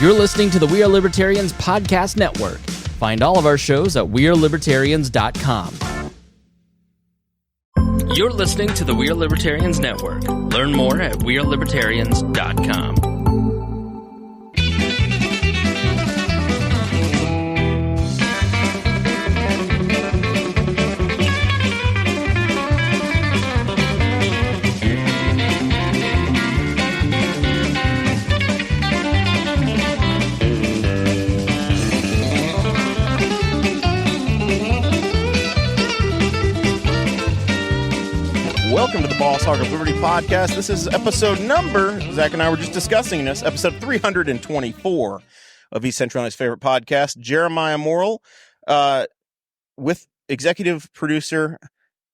You're listening to the We Are Libertarians Podcast Network. Find all of our shows at wearelibertarians.com. You're listening to the We Are Libertarians Network. Learn more at wearelibertarians.com. Welcome to the Boss Hog of Liberty podcast. This is episode number, Zach and I were just discussing this, episode 324 of East Central Illinois' favorite podcast. Jeremiah Morrell, with executive producer,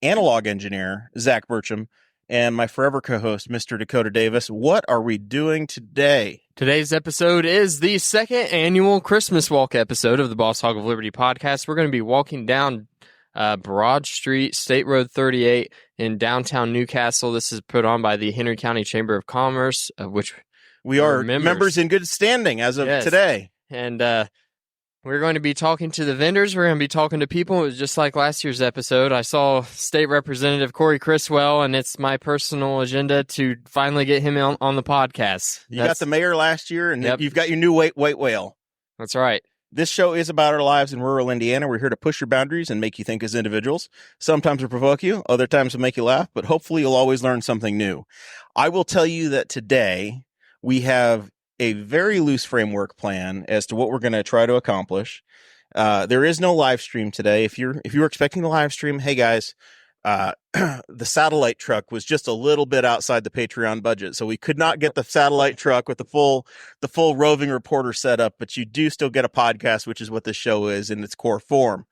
analog engineer, Zach Burcham, and my forever co-host, Mr. Dakota Davis. What are we doing today? Today's episode is the second annual Christmas Walk episode of the Boss Hog of Liberty podcast. We're going to be walking down Broad Street, State Road 38 in downtown Newcastle. This is put on by the Henry County Chamber of Commerce, of which we are members in good standing as of today. And we're going to be talking to the vendors. We're going to be talking to people. It was just like last year's episode. I saw State Representative Corey Criswell, and it's my personal agenda to finally get him on the podcast. You got the mayor last year, and You've got your new white whale. That's right. This show is about our lives in rural Indiana. We're here to push your boundaries and make you think as individuals. Sometimes we'll provoke you, other times we'll make you laugh, but hopefully you'll always learn something new. I will tell you that today we have a very loose framework plan as to what we're going to try to accomplish. There is no live stream today. If you were expecting the live stream, hey guys, the satellite truck was just a little bit outside the Patreon budget, so we could not get the satellite truck with the full roving reporter setup, but you do still get a podcast, which is what this show is in its core form.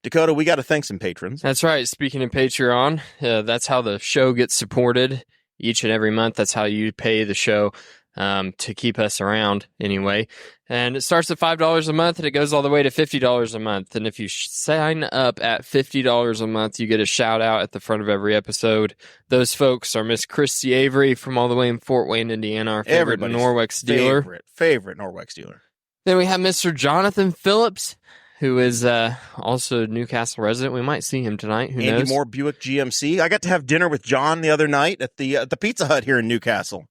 Dakota, we got to thank some patrons. That's right. Speaking of Patreon, that's how the show gets supported each and every month. That's how you pay the show to keep us around anyway. And it starts at $5 a month and it goes all the way to $50 a month. And if you sign up at $50 a month, you get a shout out at the front of every episode. Those folks are Miss Christy Avery from all the way in Fort Wayne, Indiana, our favorite Norwex dealer. Favorite Norwex dealer. Then we have Mr. Jonathan Phillips, who is also a Newcastle resident. We might see him tonight. Who knows? Andy Moore, Buick GMC. I got to have dinner with John the other night at the Pizza Hut here in Newcastle.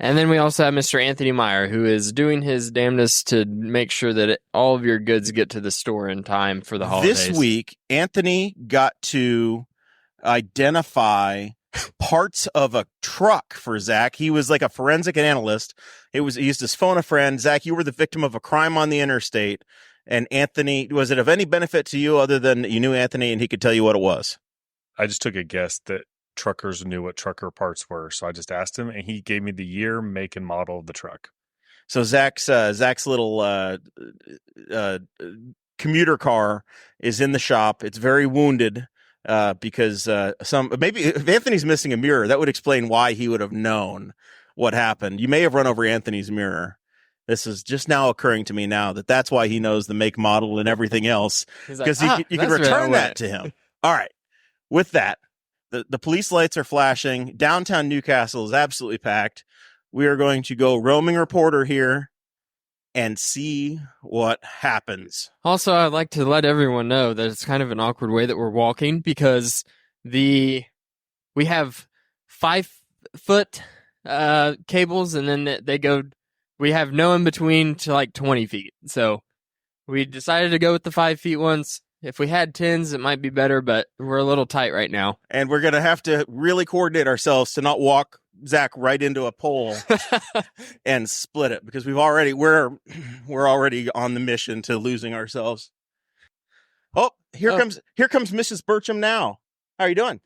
And then we also have Mr. Anthony Meyer, who is doing his damnedest to make sure that all of your goods get to the store in time for the holidays. This week, Anthony got to identify parts of a truck for Zach. He was like a forensic analyst. He used his phone a friend. Zach, you were the victim of a crime on the interstate. And Anthony, was it of any benefit to you other than you knew Anthony and he could tell you what it was? I just took a guess that truckers knew what trucker parts were, so I just asked him, and he gave me the year, make, and model of the truck. So Zach's little commuter car is in the shop. It's very wounded because maybe if Anthony's missing a mirror, that would explain why he would have known what happened. You may have run over Anthony's mirror. This is just now occurring to me now that's why he knows the make, model, and everything else, because you can return that to him. All right, with that. The police lights are flashing. Downtown Newcastle is absolutely packed. We are going to go roaming reporter here and see what happens. Also, I'd like to let everyone know that it's kind of an awkward way that we're walking because we have 5-foot cables and then we have no in between to like 20 feet. So we decided to go with the 5 feet ones. If we had 10s, it might be better, but we're a little tight right now. And we're going to have to really coordinate ourselves to not walk Zach right into a pole and split it, because we're already on the mission to losing ourselves. Oh, here comes Mrs. Burcham now. How are you doing?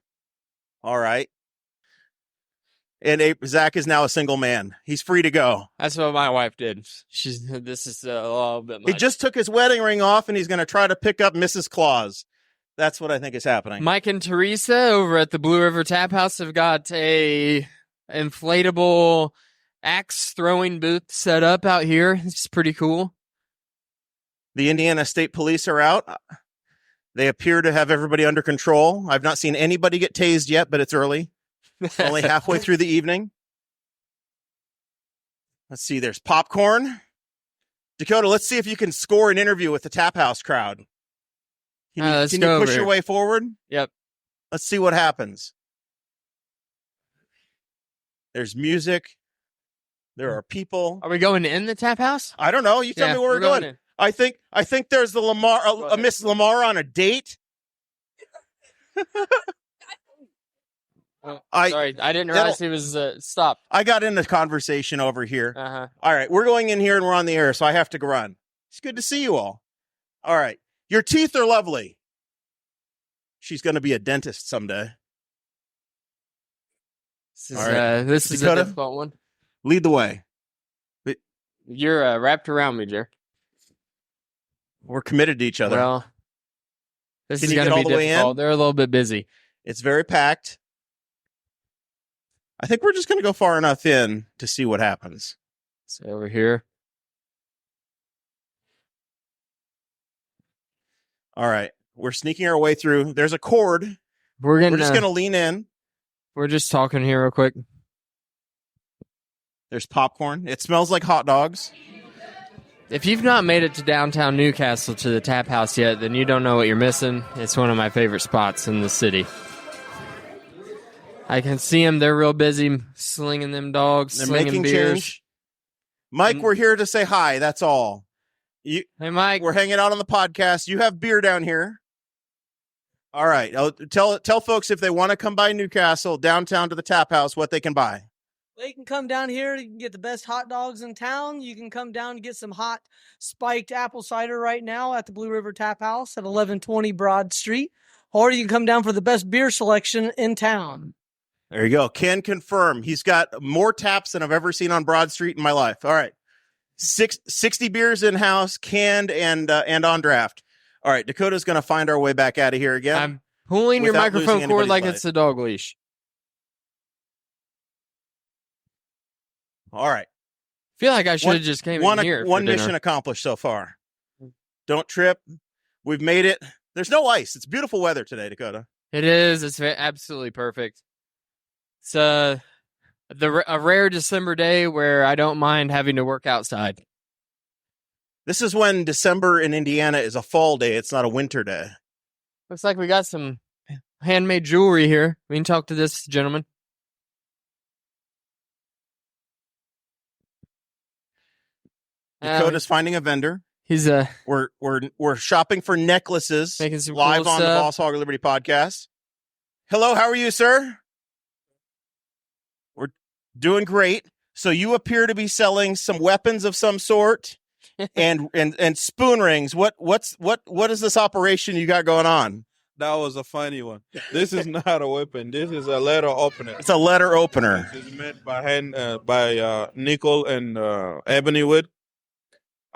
All right. And Zach is now a single man. He's free to go. That's what my wife did. This is a little bit much. He just took his wedding ring off, and he's going to try to pick up Mrs. Claus. That's what I think is happening. Mike and Teresa over at the Blue River Tap House have got a inflatable axe throwing booth set up out here. It's pretty cool. The Indiana State Police are out. They appear to have everybody under control. I've not seen anybody get tased yet, but it's early. Only halfway through the evening. Let's see, there's popcorn. Dakota, let's see if you can score an interview with the Tap House crowd. Can you push your way forward? Yep. Let's see what happens. There's music. There are people. Are we going in the Tap House? I don't know. You tell me where we're going. In. I think there's the Lamar, a Miss Lamar on a date. Sorry, I didn't realize he was stopped. I got in the conversation over here. Uh-huh. All right, we're going in here and we're on the air, so I have to run. It's good to see you all. All right, your teeth are lovely. She's going to be a dentist someday. This is a difficult one. Lead the way. You're wrapped around me, Jer. We're committed to each other. Well, this Can is you going get to all be the way difficult. in? They're a little bit busy. It's very packed. I think we're just going to go far enough in to see what happens. So over here. All right. We're sneaking our way through. There's a cord. We're just going to lean in. We're just talking here real quick. There's popcorn. It smells like hot dogs. If you've not made it to downtown Newcastle to the Tap House yet, then you don't know what you're missing. It's one of my favorite spots in the city. I can see them. They're real busy slinging them dogs, They're slinging making beers. change. Mike, we're here to say hi. That's all. Hey, Mike. We're hanging out on the podcast. You have beer down here. All right. Tell folks if they want to come by Newcastle, downtown to the Tap House, what they can buy. They can come down here. You can get the best hot dogs in town. You can come down and get some hot spiked apple cider right now at the Blue River Tap House at 1120 Broad Street. Or you can come down for the best beer selection in town. There you go. Can confirm. He's got more taps than I've ever seen on Broad Street in my life. All right. 60 beers in-house, canned and on draft. All right. Dakota's going to find our way back out of here again. I'm pulling your without microphone losing cord like anybody's it's a dog leash. All right. I feel like I should have just came in here for One dinner. mission accomplished so far. Don't trip. We've made it. There's no ice. It's beautiful weather today, Dakota. It is. It's absolutely perfect. It's a rare December day where I don't mind having to work outside. This is when December in Indiana is a fall day. It's not a winter day. Looks like we got some handmade jewelry here. We can talk to this gentleman. Dakota's finding a vendor. He's We're shopping for necklaces making some live cool on the stuff. Boss Hog Liberty podcast. Hello, how are you, sir? We're doing great. So you appear to be selling some weapons of some sort and spoon rings. What is this operation you got going on? That was a funny one. This is not a weapon. This is a letter opener. It's a letter opener. This is made by hand by nickel and ebony wood.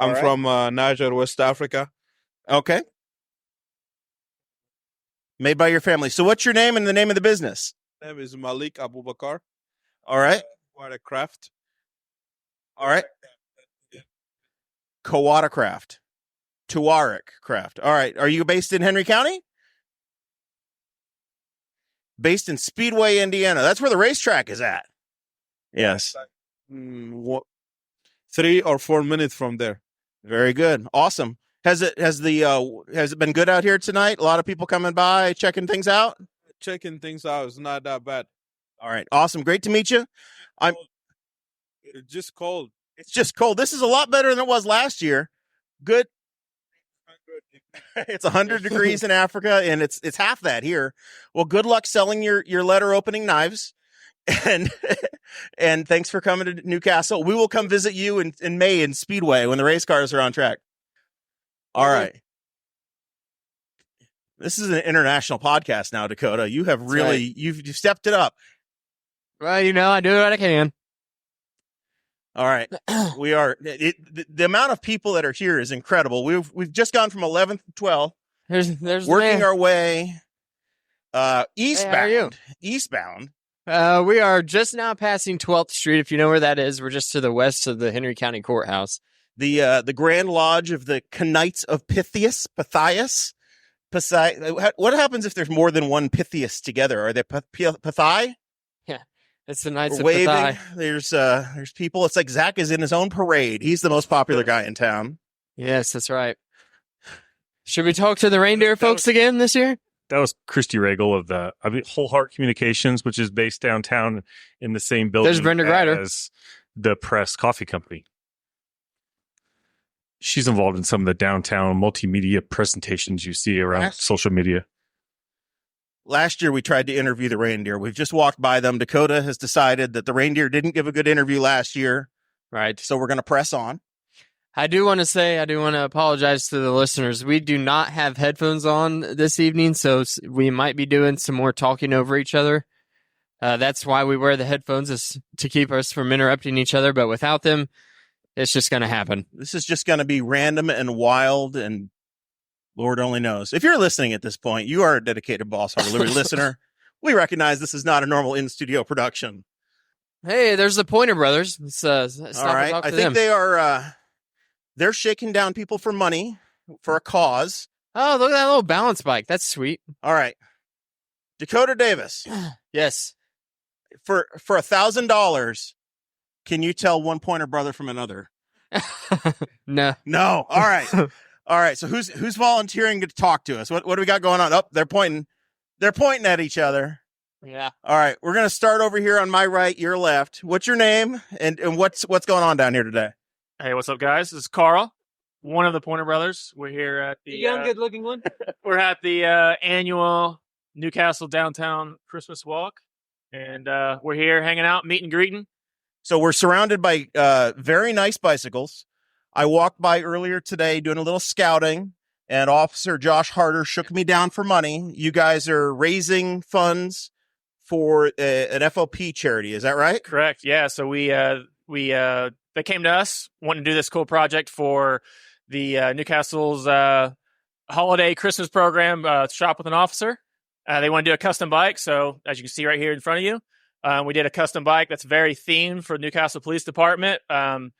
I'm from Niger, West Africa. Okay. Made by your family. So what's your name and the name of the business? My name is Malik Abubakar. All right. What craft. All right. Kawada Craft. Tuareg Craft. All right. Are you based in Henry County? Based in Speedway, Indiana. That's where the racetrack is at. Yes. 3 or 4 minutes from there. Very good. Awesome. Has it been good out here tonight? A lot of people coming by, checking things out? Checking things out is not that bad. All right. Awesome. Great to meet you. It's just cold. It's just cold. This is a lot better than it was last year. Good. It's 100 degrees in Africa, and it's half that here. Well, good luck selling your letter opening knives, and thanks for coming to Newcastle. We will come visit you in May in Speedway when the race cars are on track. All right. This is an international podcast now, Dakota. You have really you've stepped it up. Well, I do what I can. All right. We are the amount of people that are here is incredible. We've just gone from 11th to 12th. There's working our way eastbound. Hey, how are you? Eastbound. We are just now passing 12th Street. If you know where that is, we're just to the west of the Henry County Courthouse. The Grand Lodge of the Knights of Pythias. What happens if there's more than one Pythias together? Are they Pythai? Yeah. It's the Knights We're of waving. Pathai. There's people. It's like Zach is in his own parade. He's the most popular guy in town. Yes, that's right. Should we talk to the reindeer folks again this year? That was Christy Regal of Whole Heart Communications, which is based downtown in the same building There's Brenda Grider. as the Press Coffee Company. She's involved in some of the downtown multimedia presentations you see around social media. Last year, we tried to interview the reindeer. We've just walked by them. Dakota has decided that the reindeer didn't give a good interview last year. Right. So we're going to press on. I do want to apologize to the listeners. We do not have headphones on this evening, so we might be doing some more talking over each other. That's why we wear the headphones, is to keep us from interrupting each other. But without them, it's just going to happen. This is just going to be random and wild, and Lord only knows. If you're listening at this point, you are a dedicated Boss Harbor Liberty listener. We recognize this is not a normal in-studio production. Hey, there's the Pointer Brothers. Let's stop All right. and talk to I think them. they are... they're shaking down people for money, for a cause. Oh, look at that little balance bike. That's sweet. All right. Dakota Davis. Yes. For $1,000, can you tell one Pointer brother from another? No. No. All right. All right. So who's volunteering to talk to us? What do we got going on? Oh, they're pointing. They're pointing at each other. Yeah. All right. We're going to start over here on my right, your left. What's your name and what's going on down here today? Hey, what's up, guys? This is Carl, one of the Pointer Brothers. We're here at the young, good-looking one. we're at the annual Newcastle downtown Christmas Walk, and we're here hanging out, meet and greeting. So we're surrounded by very nice bicycles. I walked by earlier today doing a little scouting, and Officer Josh Harder shook me down for money. You guys are raising funds for an FOP charity. Is that right? Correct. Yeah. So we they came to us wanting to do this cool project for the Newcastle's holiday Christmas program, Shop with an Officer. They want to do a custom bike. So as you can see right here in front of you, we did a custom bike that's very themed for Newcastle Police Department. And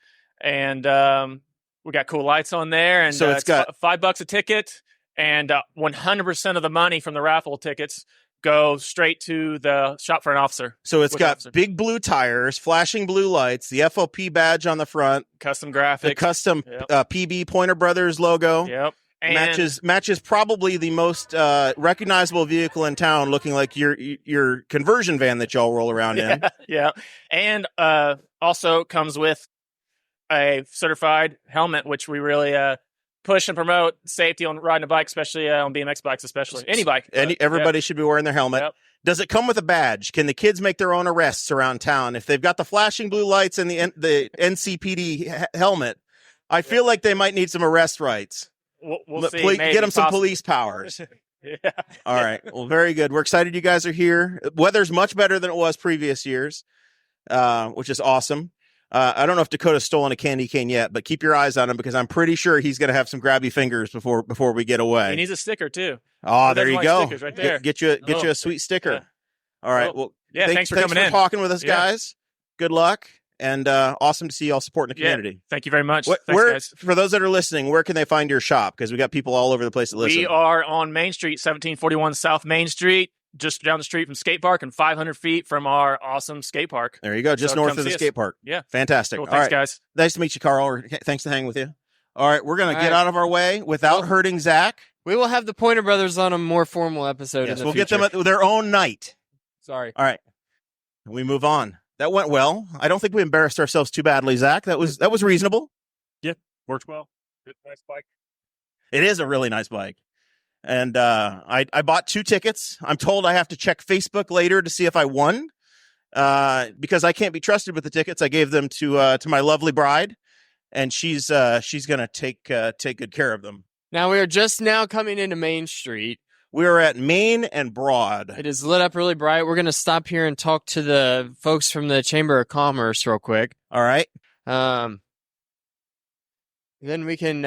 we got cool lights on there. And so it's got $5 a ticket, and 100% of the money from the raffle tickets go straight to the Shop for an Officer. So it's got big blue tires, flashing blue lights, the FOP badge on the front, custom graphics, the custom PB Pointer Brothers logo. Yep. And matches probably the most recognizable vehicle in town, looking like your conversion van that y'all roll around in. Yeah. And also comes with a certified helmet, which we really push and promote safety on riding a bike, especially on BMX bikes, especially any bike. Everybody should be wearing their helmet. Yep. Does it come with a badge? Can the kids make their own arrests around town if they've got the flashing blue lights and the NCPD helmet? I feel like they might need some arrest rights. We'll see. Get them some police powers. Yeah. All right. Well, very good. We're excited you guys are here. Weather's much better than it was previous years, which is awesome. I don't know if Dakota's stolen a candy cane yet, but keep your eyes on him because I'm pretty sure he's going to have some grabby fingers before we get away. He needs a sticker too. Oh, there you go. Right there. Get you a sweet sticker. Yeah. All right. Well, yeah. Thanks for coming in, talking with us, guys. Good luck. And awesome to see y'all supporting the community. Yeah, thank you very much. Thanks, guys. For those that are listening, where can they find your shop? Because we got people all over the place that listen. We are on Main Street, 1741 South Main Street, just down the street from skate park and 500 feet from our awesome skate park. There you go, just north of the skate park. Yeah. Fantastic. Cool. Thanks, guys. Nice to meet you, Carl. Thanks to hang with you. All right, we're going to get out of our way without hurting Zach. We will have the Pointer Brothers on a more formal episode. Yes, in the we'll future. get them at their own night. Sorry. All right. We move on. That went well. I don't think we embarrassed ourselves too badly, Zach. That was reasonable. Yeah, worked well. Good, nice bike. It is a really nice bike. And I bought 2 tickets. I'm told I have to check Facebook later to see if I won because I can't be trusted with the tickets. I gave them to my lovely bride, and she's going to take good care of them. Now we are just now coming into Main Street. We are at Main and Broad. It is lit up really bright. We're going to stop here and talk to the folks from the Chamber of Commerce real quick. All right. Then we can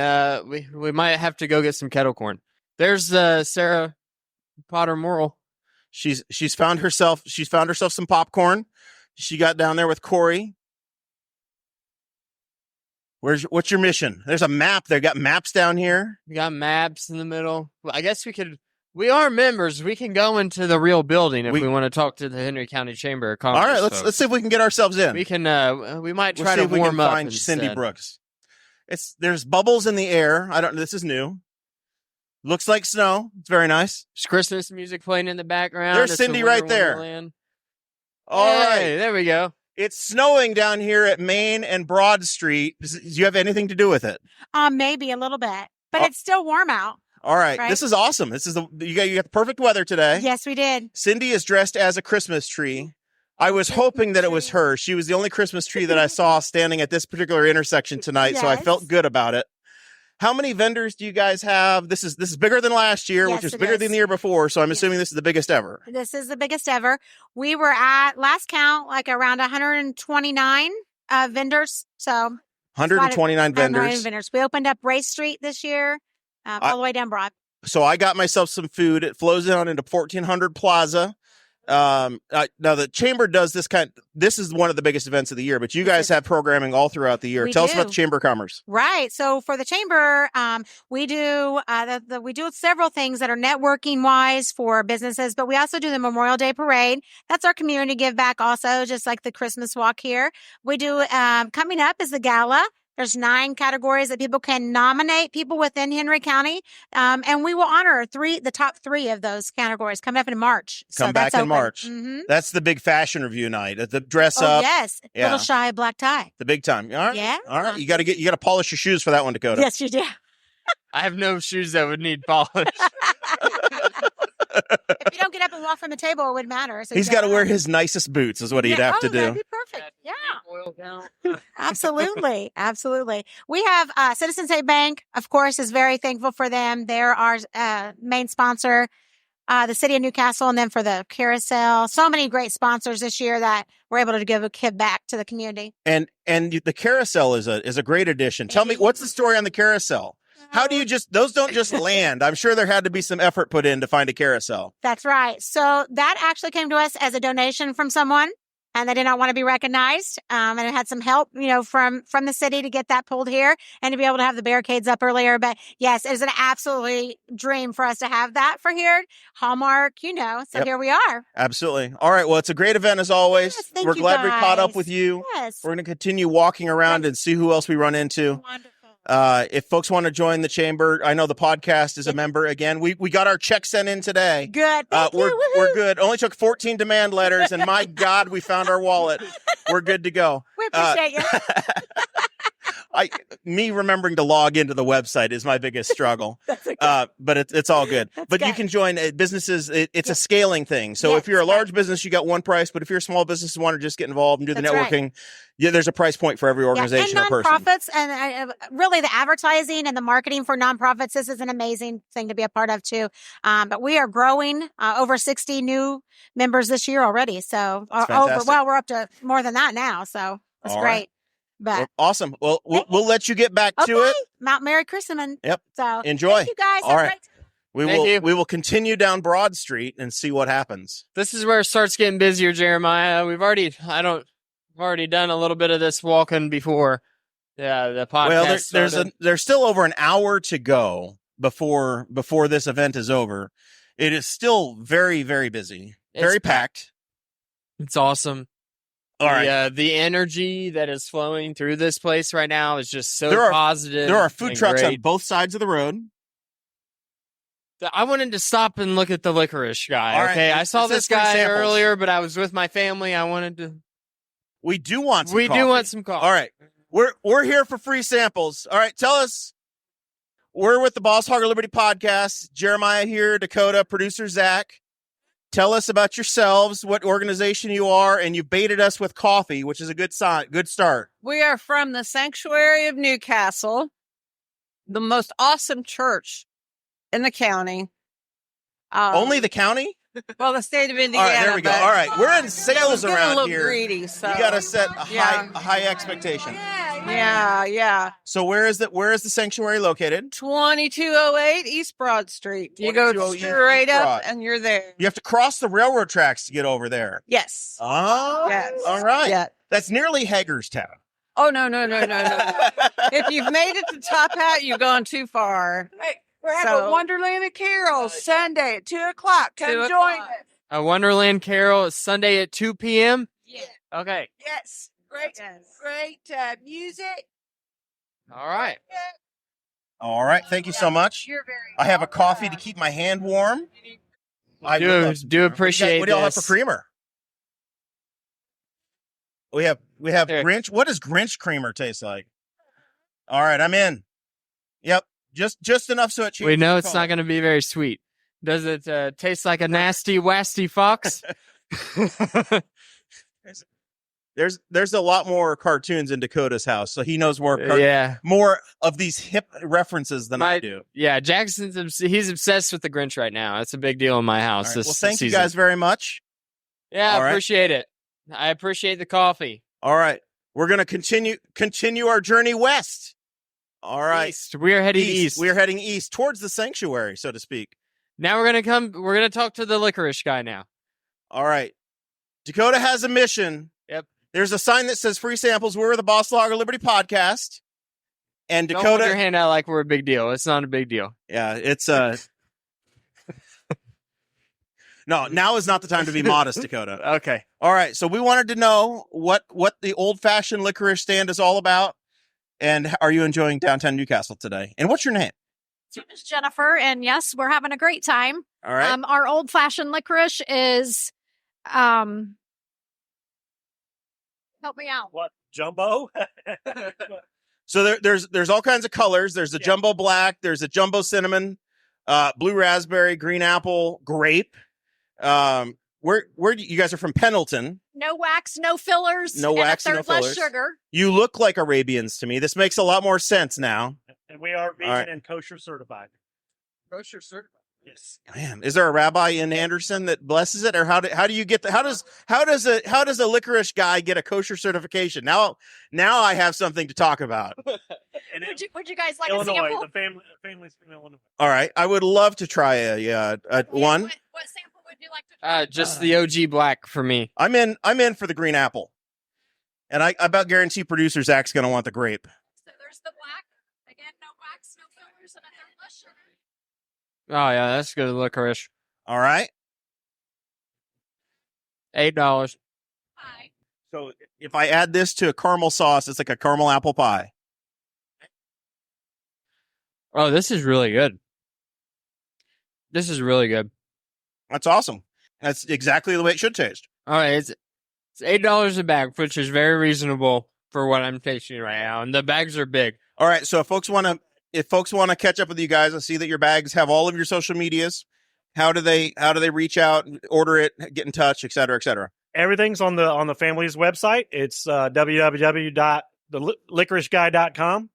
we might have to go get some kettle corn. There's Sarah Potter Morrell. She's found herself some popcorn. She got down there with Corey. What's your mission? There's a map. They got maps down here. We got maps in the middle. Well, I guess we could We are members. We can go into the real building if We- we want to talk to the Henry County Chamber of All Commerce. right, let's see if we can get ourselves in. We can. We might We'll try see to if we can warm up. find Cindy instead. Brooks. There's bubbles in the air. This is new. Looks like snow. It's very nice. There's Christmas music playing in the background. There's It's a Cindy Winter right there. Wonderland. All Hey, right. there we go. It's snowing down here at Main and Broad Street. Do you have anything to do with it? Maybe a little bit, but Oh. it's still warm out. All right. Right. This is awesome. This is you got the perfect weather today. Yes, we did. Cindy is dressed as a Christmas tree. I was hoping that it was her. She was the only Christmas tree that I saw standing at this particular intersection tonight, so I Yes. felt good about it. How many vendors do you guys have? This is bigger than last year, Yes, which is it bigger is. than the year before, so I'm Yes. assuming this is the biggest ever. This is the biggest ever. We were at last count like around 129 vendors. So 129 vendors. We opened up Race Street this year, all the way down Broad. So I got myself some food. It flows down into 1400 Plaza. Now the chamber does this is one of the biggest events of the year, but you guys have programming all throughout the year. We Tell us about do. the Chamber of Commerce. Right. So for the chamber, we do we do several things that are networking wise for businesses, but we also do the Memorial Day Parade. That's our community give back also, just like the Christmas Walk here. We do coming up is the gala. There's 9 categories that people can nominate people within Henry County, and we will honor the top 3 of those categories coming up in March. Come So back that's in open. March. Mm-hmm. That's the big fashion review night. The dress Oh up, yes, Yeah. little shy black tie. the big time. All right. Yeah. All right. You got to polish your shoes for that one, Dakota. Yes, you do. I have no shoes that would need polish. If you don't get up and walk from the table, it wouldn't matter. So He's got to wear his nicest boots is what he'd have to That'd do. be perfect. Yeah. Absolutely. Absolutely. We have Citizens State Bank, of course, is very thankful for them. They're our main sponsor, the city of Newcastle, and then for the carousel. So many great sponsors this year that we're able to give a kid back to the community. And the carousel is a great addition. Tell me, what's the story on the carousel? How do you those don't just land? I'm sure there had to be some effort put in to find a carousel. That's right. So that actually came to us as a donation from someone, and they did not want to be recognized. And it had some help, from the city to get that pulled here and to be able to have the barricades up earlier. But yes, it's an absolutely dream for us to have that for here. Hallmark, so Yep. here we are. Absolutely. All right. Well, it's a great event as always. Yes, thank We're you, glad we caught up guys. with you. Yes. We're going to continue walking around and see who else we run into. Wonderful. If folks want to join the chamber, I know the podcast is a member again. We got our check sent in today. Good. Thank you. We're good. Only took 14 demand letters, and my God, we found our wallet. We're good to go. We appreciate you. Me remembering to log into the website is my biggest struggle. That's okay. But it's all good. But you good. can join businesses. It's a scaling thing. So if Yes, you're a yes. large business, you got one price. But if you're a small business and want to just get involved and do the That's right. networking, there's a price point for every organization and or person. nonprofits, and really the advertising and the marketing for nonprofits. This is an amazing thing to be a part of too. But we are growing over 60 new members this year already. So fantastic. we're up to more than that now. So it's All great. right. But Well, awesome. Well, we'll let you get back to it. Mount Merry Christmas. Yep. So Enjoy. Thank you guys. All Have a right. great time. Thank you. We will continue down Broad Street and see what happens. This is where it starts getting busier, Jeremiah. We've already done a little bit of this walking before. Yeah, the podcast. Well, there's still over an hour to go before this event is over. It is still very, very busy, very packed. It's awesome. All right. The energy that is flowing through this place right now is just so There are- positive. There are food and trucks on great. both sides of the road. I wanted to stop and look at the licorice guy. All right, Okay, I it saw says this free guy samples. earlier, but I was with my family. I wanted to. We do want some We coffee. do want some coffee. All right. We're here for free samples. All right. Tell us. We're with the Boss Hog of Liberty podcast. Jeremiah here, Dakota, producer Zach. Tell us about yourselves, what organization you are, and you baited us with coffee, which is a good sign, good start. We are from the Sanctuary of Newcastle, the most awesome church in the county. Only the county? Well, the state of All Indiana. right, there we go. but All right, we're in sales I'm getting a around little here. greedy, so You got to set a Yeah. high expectation. yeah. So where is the sanctuary located? 2208 East Broad Street. You go 2208 straight East up, Broad. and you're there. You have to cross the railroad tracks to get over there. Yes. Oh, Yes. all right. Yeah. That's nearly Hagerstown. Oh no. If you've made it to Top Hat, you've gone too far. We're having Wonderland and Carol Sunday at 2:00. Come join us. A Wonderland Carol Sunday at 2 p.m. Yeah. Okay. Yes. Great music. All right. All right. Thank you so much. You're very I have a coffee to keep my hand warm. I would love some Do creamer. appreciate What do y'all have this. for creamer? We have Here. Grinch. What does Grinch creamer taste like? All right, I'm in. Yep, just enough so it changes. We know the it's color. not going to be very sweet. Does it taste like a nasty, wasty fox? There's a lot more cartoons in Dakota's house, so he knows more. Yeah. More of these hip references than I do. Yeah, he's obsessed with the Grinch right now. It's a big deal in my house. All right, This well, thank you season. guys very much. Yeah, All I right. appreciate it. I appreciate the coffee. All right, we're gonna continue our journey west. All right, East. We are heading east. We are heading east towards the sanctuary, so to speak. Now we're gonna talk to the licorice guy now. All right, Dakota has a mission. Yep. There's a sign that says free samples. We're the Boss Lager Liberty podcast. And Don't put your Dakota, hand out like we're a big deal. It's not a big deal. yeah, it's no, now is not the time to be modest, Dakota. Okay. All right, so we wanted to know what the old-fashioned licorice stand is all about, and are you enjoying downtown Newcastle today? And what's your name? My name is Jennifer, and yes, we're having a great time. All right. Our old-fashioned licorice is, help me out. What, jumbo? So there's all kinds of colors. There's a jumbo black. There's a jumbo cinnamon, blue raspberry, green apple, grape. Where do you guys are from? Pendleton. No wax, no fillers, No and wax, a no third less fillers. sugar. You look like Arabians to me. This makes a lot more sense now. And we are vegan right. and kosher certified. Kosher certified. Yes. Man, is there a rabbi in Anderson that blesses it, or how do you get how does a licorice guy get a kosher certification? Now I have something to talk about. And Would you guys like a Illinois, sample? the family's from Illinois. All right, I would love to try a one. What sample would you like to try? Just the OG black for me. I'm in for the green apple, and I about guarantee producer Zach's going to want the grape. So there's the black. Again, no wax, no fillers, and a third less sugar. Oh yeah, that's good licorice. All right. $8. Hi. So if I add this to a caramel sauce, it's like a caramel apple pie. Oh, this is really good. This is really good. That's awesome. That's exactly the way it should taste. All right, it's $8 a bag, which is very reasonable for what I'm tasting right now, and the bags are big. All right. So if folks want to catch up with you guys, I see that your bags have all of your social medias. How do they reach out, order it, get in touch, et cetera, et cetera? Everything's on the family's website. It's www.thelicorishguy.com.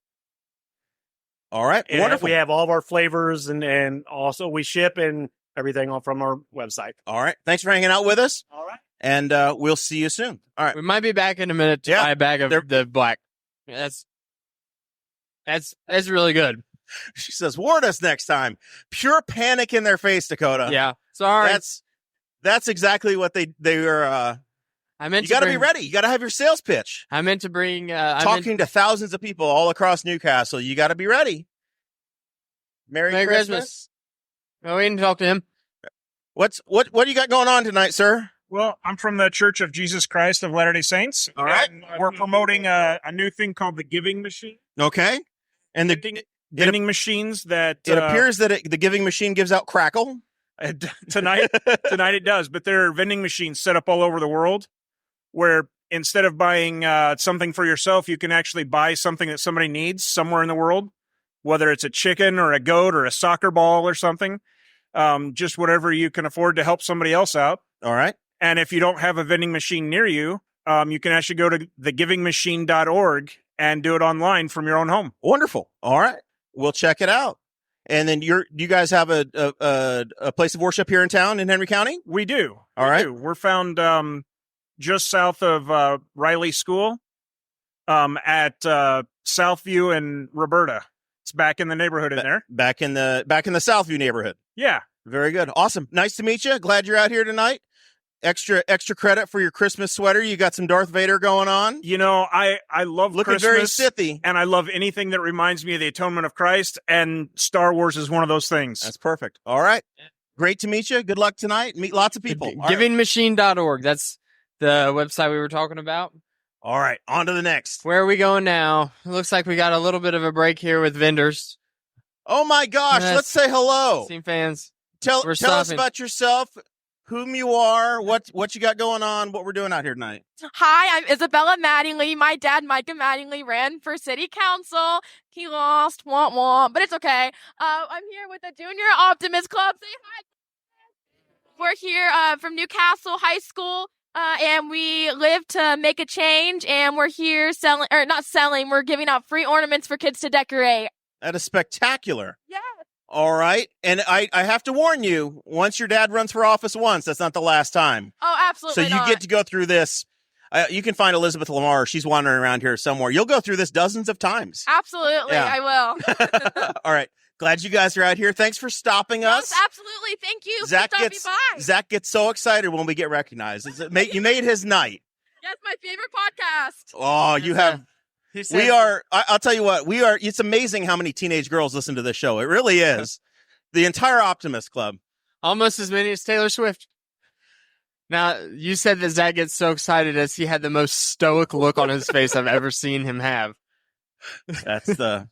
All right. And Wonderful. we have all of our flavors, and also we ship and everything from our website. All right. Thanks for hanging out with us. All right. And we'll see you soon. All right. We might be back in a minute to buy a bag of the black. That's really good. She says, warn us next time. Pure panic in their face, Dakota. Yeah. Sorry. That's exactly what they are. I meant you got to be ready. You got to have your sales pitch. I meant to bring talking to thousands of people all across Newcastle. You got to be ready. Merry Christmas. Oh, we didn't talk to him. What do you got going on tonight, sir? Well, I'm from the Church of Jesus Christ of Latter-day Saints. All right. And we're promoting a new thing called the Giving Machine. Okay. And vending machines that it appears that the Giving Machine gives out crackle. Tonight it does, but there are vending machines set up all over the world where instead of buying something for yourself, you can actually buy something that somebody needs somewhere in the world, whether it's a chicken or a goat or a soccer ball or something, just whatever you can afford to help somebody else out. All right. And if you don't have a vending machine near you, you can actually go to thegivingmachine.org and do it online from your own home. Wonderful. All right. We'll check it out. And then you guys have a place of worship here in town in Henry County? We do. All right. We're found just south of Riley School at Southview and Roberta. It's back in the neighborhood in there. Back in the Southview neighborhood. Yeah. Very good. Awesome. Nice to meet you. Glad you're out here tonight. extra credit for your Christmas sweater. You got some Darth Vader going on. You know, I love Looking Christmas, very Sithy. and I love anything that reminds me of the atonement of Christ, and Star Wars is one of those things. That's perfect. All right. Great to meet you. Good luck tonight. Meet lots of people. All right. Givingmachine.org. That's the website we were talking about. All right. On to the next. Where are we going now? It looks like we got a little bit of a break here with vendors. Oh, my gosh. Yes. Let's say hello. Team fans. Tell us stopping. about yourself, whom you are, what you got going on, what we're doing out here tonight. Hi, I'm Isabella Mattingly. My dad, Micah Mattingly, ran for city council. He lost, womp womp, but it's okay. I'm here with the Junior Optimist Club. Say hi. We're here from Newcastle High School, and we live to make a change, and we're here we're giving out free ornaments for kids to decorate. That is spectacular. Yeah. All right. And I have to warn you, once your dad runs for office once, that's not the last time. Oh, absolutely So you get to go through this. You can find Elizabeth Lamar. She's wandering around here somewhere. You'll go through this dozens of times. Absolutely, Yeah. I will. All right. Glad you guys are out here. Thanks for stopping us. Yes, absolutely. Thank you for stopping by. Zach gets so excited when we get recognized. You made his night. Yes, my favorite podcast. Oh, you have. We are. I'll tell you what. We are. It's amazing how many teenage girls listen to this show. It really is. The entire Optimist Club. Almost as many as Taylor Swift. Now, you said that Zach gets so excited as he had the most stoic look on his face I've ever seen him have. That's the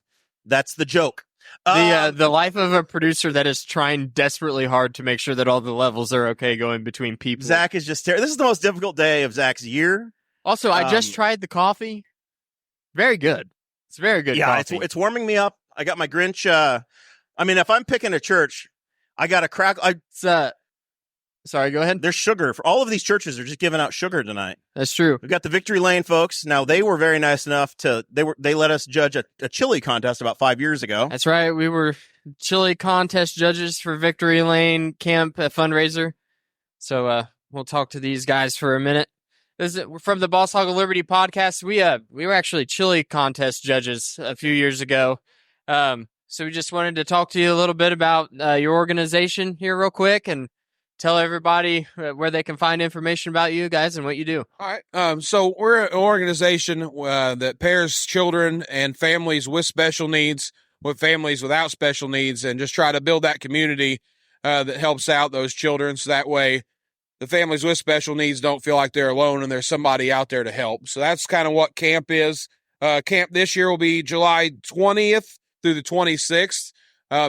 joke. The life of a producer that is trying desperately hard to make sure that all the levels are okay going between people. Zach is just terrible. This is the most difficult day of Zach's year. Also, I just tried the coffee. Very good. It's very good. Yeah, coffee. it's warming me up. I got my Grinch. If I'm picking a church, I got a crack. Sorry, go ahead. There's sugar. For all of these churches are just giving out sugar tonight. That's true. We've got the Victory Lane folks. Now, they were very nice enough they let us judge a chili contest about 5 years ago. That's right. We were chili contest judges for Victory Lane Camp fundraiser. So we'll talk to these guys for a minute. This is from the Boss Hog of Liberty podcast. We were actually chili contest judges a few years ago. So we just wanted to talk to you a little bit about your organization here real quick and tell everybody where they can find information about you guys and what you do. All right. So we're an organization that pairs children and families with special needs with families without special needs and just try to build that community that helps out those children. So that way the families with special needs don't feel like they're alone and there's somebody out there to help. So that's kind of what camp is. Camp this year will be July 20th through the 26th.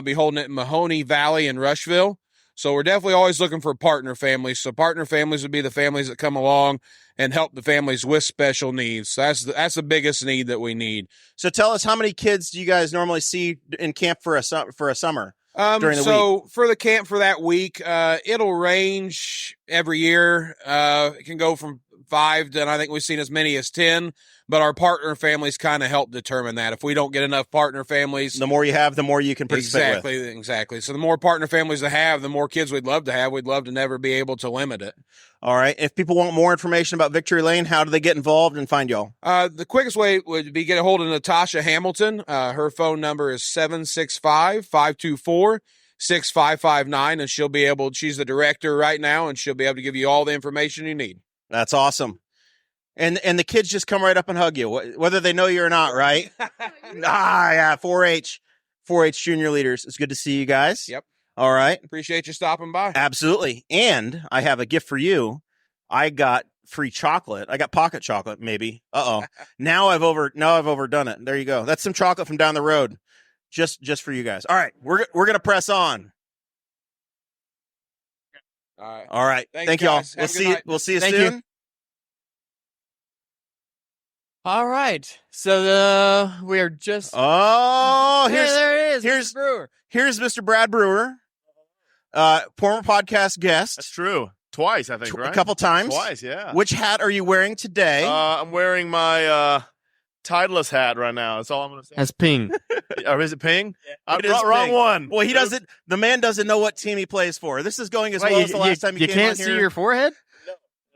Be holding it in Mahoney Valley in Rushville. So we're definitely always looking for partner families. So partner families would be the families that come along and help the families with special needs. So that's the biggest need that we need. So tell us, how many kids do you guys normally see in camp for a summer? During the week? For the camp for that week, it'll range every year. It can go from 5 to, and I think we've seen as many as 10, but our partner families kind of help determine that. If we don't get enough partner families, the more you have, the more you can participate with. Exactly. So the more partner families to have, the more kids we'd love to have. We'd love to never be able to limit it. All right. If people want more information about Victory Lane, how do they get involved and find y'all? The quickest way would be get a hold of Natasha Hamilton. Her phone number is 765-524-6559, and she's the director right now, and she'll be able to give you all the information you need. That's awesome. And the kids just come right up and hug you, whether they know you or not, right? Yeah, 4-H junior leaders. It's good to see you guys. Yep. All right. Appreciate you stopping by. Absolutely. And I have a gift for you. I got free chocolate. I got pocket chocolate, maybe. Now I've overdone it. There you go. That's some chocolate from down the road. Just for you guys. All right. We're gonna press on. All right. Thank y'all. We'll see you Thank soon. you. All right. So we are just. Oh, there it is. Here's Mr. Brad Brewer, former podcast guest. That's true. Twice, I think, right? A couple times. Twice, yeah. Which hat are you wearing today? I'm wearing my Titleist hat right now. That's all I'm going to say. That's Ping. Or is it Ping? It is wrong Ping. one. Well, the man doesn't know what team he plays for. This is going as well as the last time you came can't on see here. your forehead?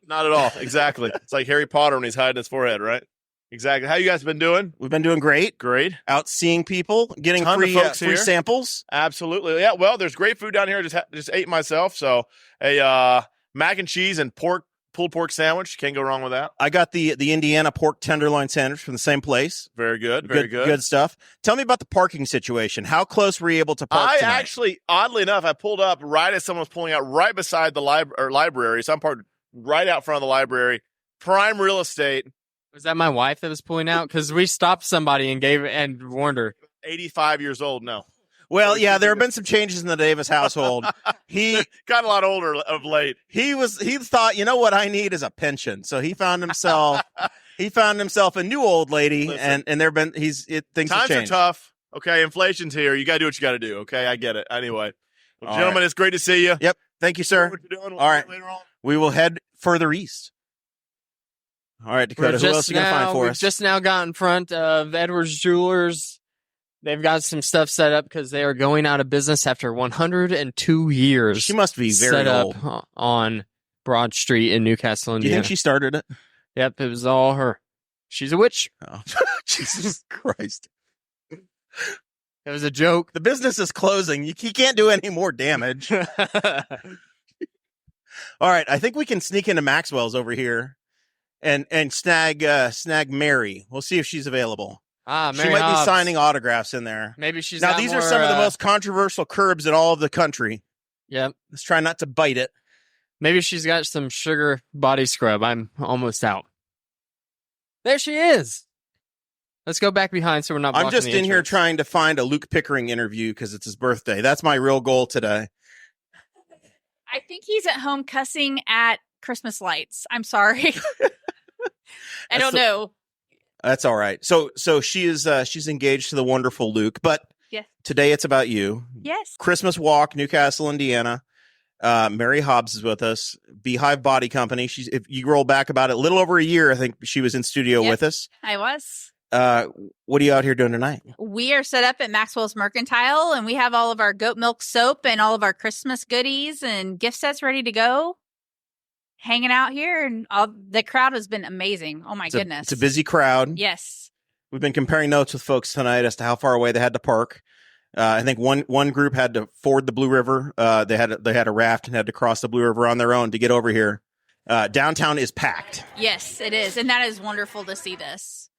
Not at all. Exactly. It's like Harry Potter when he's hiding his forehead, right? Exactly. How you guys been doing? We've been doing great. Great. Out seeing people, getting Ton free of folks free here. samples. Absolutely. Yeah. Well, there's great food down here. Just ate myself. So, mac and cheese and pulled pork sandwich. Can't go wrong with that. I got the Indiana pork tenderloin sandwich from the same place. Very good. Very good. Good stuff. Tell me about the parking situation. How close were you able to park tonight? Actually, oddly enough, I pulled up right as someone was pulling out right beside the library. So I'm parked right out front of the library. Prime real estate. Was that my wife that was pulling out? Because we stopped somebody and warned her. 85 years old. No. Well, yeah, there have been some changes in the Davis household. He got a lot older of late. He thought, you know what I need is a pension. So he found himself a new old lady. Listen, and things have times changed. are tough. Okay, inflation's here. You got to do what you got to do. Okay, I get it. Anyway, well, gentlemen, right. It's great to see you. Yep, thank you, sir. What you're doing. All right, later on. We will head further east. All right, Dakota, who else are you going to find for us? We've just now got in front of Edwards Jewelers. They've got some stuff set up because they are going out of business after 102 years. She must be very set old. Up on Broad Street in Newcastle, Do you Indiana. think she started it? Yep, it was all her. She's a witch. Oh, Jesus Christ. It was a joke. The business is closing. You can't do any more damage. All right, I think we can sneak into Maxwell's over here and snag Mary. We'll see if she's available. Mary she might Hobbs. be signing autographs in there. Maybe she's now. got These more, are some of the most controversial curbs in all of the country. Yep. Let's try not to bite it. Maybe she's got some sugar body scrub. I'm almost out. There she is. Let's go back behind so we're not blocking I'm just the in here entrance. trying to find a Luke Pickering interview because it's his birthday. That's my real goal today. I think he's at home cussing at Christmas lights. I'm sorry. I don't know. That's all right. So she is she's engaged to the wonderful Luke, but Yes. today it's about you. Yes. Chrismas Walk, Newcastle, Indiana. Mary Hobbs is with us. Beehive Body Company. If you roll back about a little over a year, I think she was in studio with us. I was. What are you out here doing tonight? We are set up at Maxwell's Mercantile, and we have all of our goat milk soap and all of our Christmas goodies and gift sets ready to go. Hanging out here, and the crowd has been amazing. Oh, my goodness. It's a busy crowd. Yes. We've been comparing notes with folks tonight as to how far away they had to park. I think one group had to ford the Blue River. They had a raft and had to cross the Blue River on their own to get over here. Downtown is packed. Yes, it is. And that is wonderful to see this.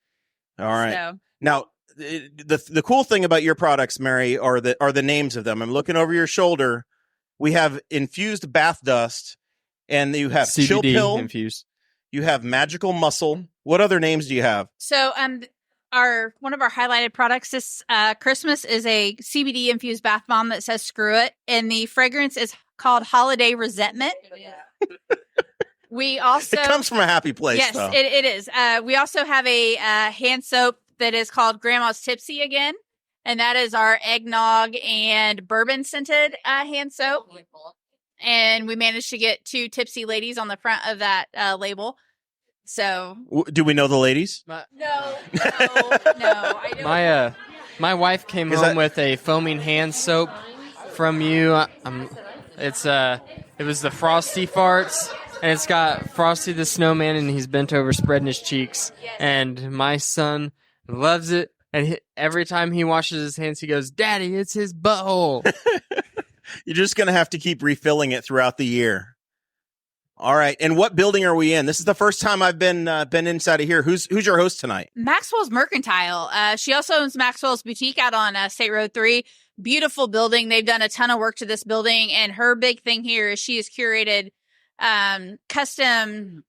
All right. So. Now, the cool thing about your products, Mary, are the names of them. I'm looking over your shoulder. We have infused bath dust, and you have CBD chill pill infused. You have magical muscle. What other names do you have? So, one of our highlighted products this Christmas is a CBD infused bath bomb that says "Screw It," and the fragrance is called Holiday Resentment. We also It comes from a happy place. yes, though. it is. We also have a hand soap that is called Grandma's Tipsy Again, and that is our eggnog and bourbon scented hand soap. And we managed to get 2 tipsy ladies on the front of that label. So, Do we know the ladies? no, I don't. My wife came home with a foaming hand soap from you. It was the Frosty Farts, and it's got Frosty the Snowman, and he's bent over spreading his cheeks. And my son loves it, and every time he washes his hands, he goes, "Daddy, it's his butthole." You're just going to have to keep refilling it throughout the year. All right. And what building are we in? This is the first time I've been inside of here. Who's your host tonight? Maxwell's Mercantile. She also owns Maxwell's Boutique out on State Road 3. Beautiful building. They've done a ton of work to this building. And her big thing here is she has curated custom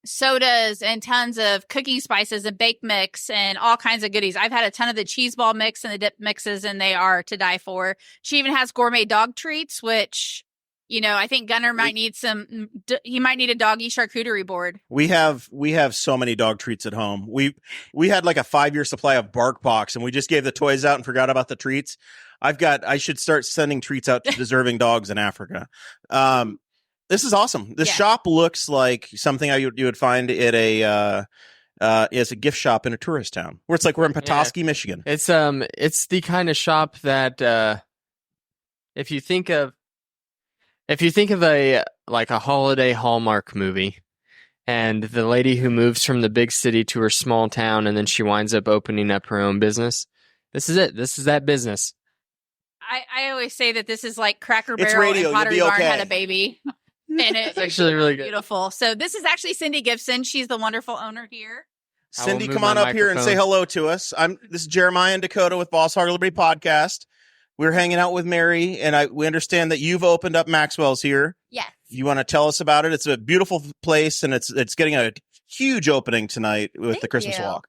sodas and tons of cooking spices and bake mix and all kinds of goodies. I've had a ton of the cheese ball mix and the dip mixes, and they are to die for. She even has gourmet dog treats, which, I think Gunnar might need he might need a doggy charcuterie board. We have so many dog treats at home. We had like a 5-year supply of Bark Box, and we just gave the toys out and forgot about the treats. I should start sending treats out to deserving dogs in Africa. This is awesome. The shop looks like something you would find at as a gift shop in a tourist town, where it's like we're in Petoskey, Michigan. It's the kind of shop that if you think of a holiday Hallmark movie, and the lady who moves from the big city to her small town, and then she winds up opening up her own business. This is it. This is that business. I always say that this is like Cracker Barrel and Pottery Barn had a baby. And it's actually really good. beautiful. So this is actually Cindy Gibson. She's the wonderful owner here. Cindy, come on up here and say hello to us. This is Jeremiah and Dakota with Boss Hog Liberty Podcast. We're hanging out with Mary, and we understand that you've opened up Maxwell's here. Yes. You want to tell us about it? It's a beautiful place, and it's getting a huge opening tonight with the Christmas Walk.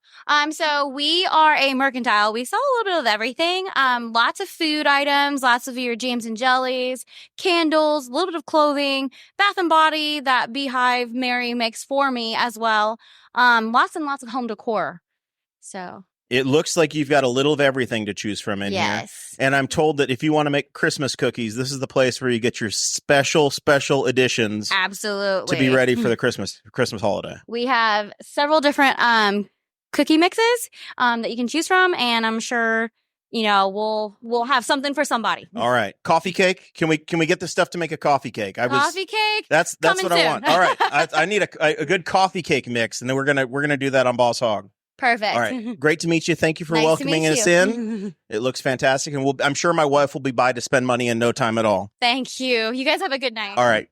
So we are a mercantile. We sell a little bit of everything. Lots of food items, lots of your jams and jellies, candles, a little bit of clothing, Bath and Body that Beehive Mary makes for me as well. Lots and lots of home decor. So it looks like you've got a little of everything to choose from in here. And I'm told that if you want to make Christmas cookies, this is the place where you get your special editions. Absolutely. To be ready for the Christmas holiday. We have several different cookie mixes that you can choose from, and I'm sure we'll have something for somebody. All right, coffee cake. Can we get the stuff to make a coffee cake? Coffee cake. That's coming what soon. I want. All right, I need a good coffee cake mix, and then we're gonna do that on Boss Hog. Perfect. All right, great to meet you. Thank you for Nice to welcoming meet us you. in. It looks fantastic, and I'm sure my wife will be by to spend money in no time at all. Thank you. You guys have a good night. All right.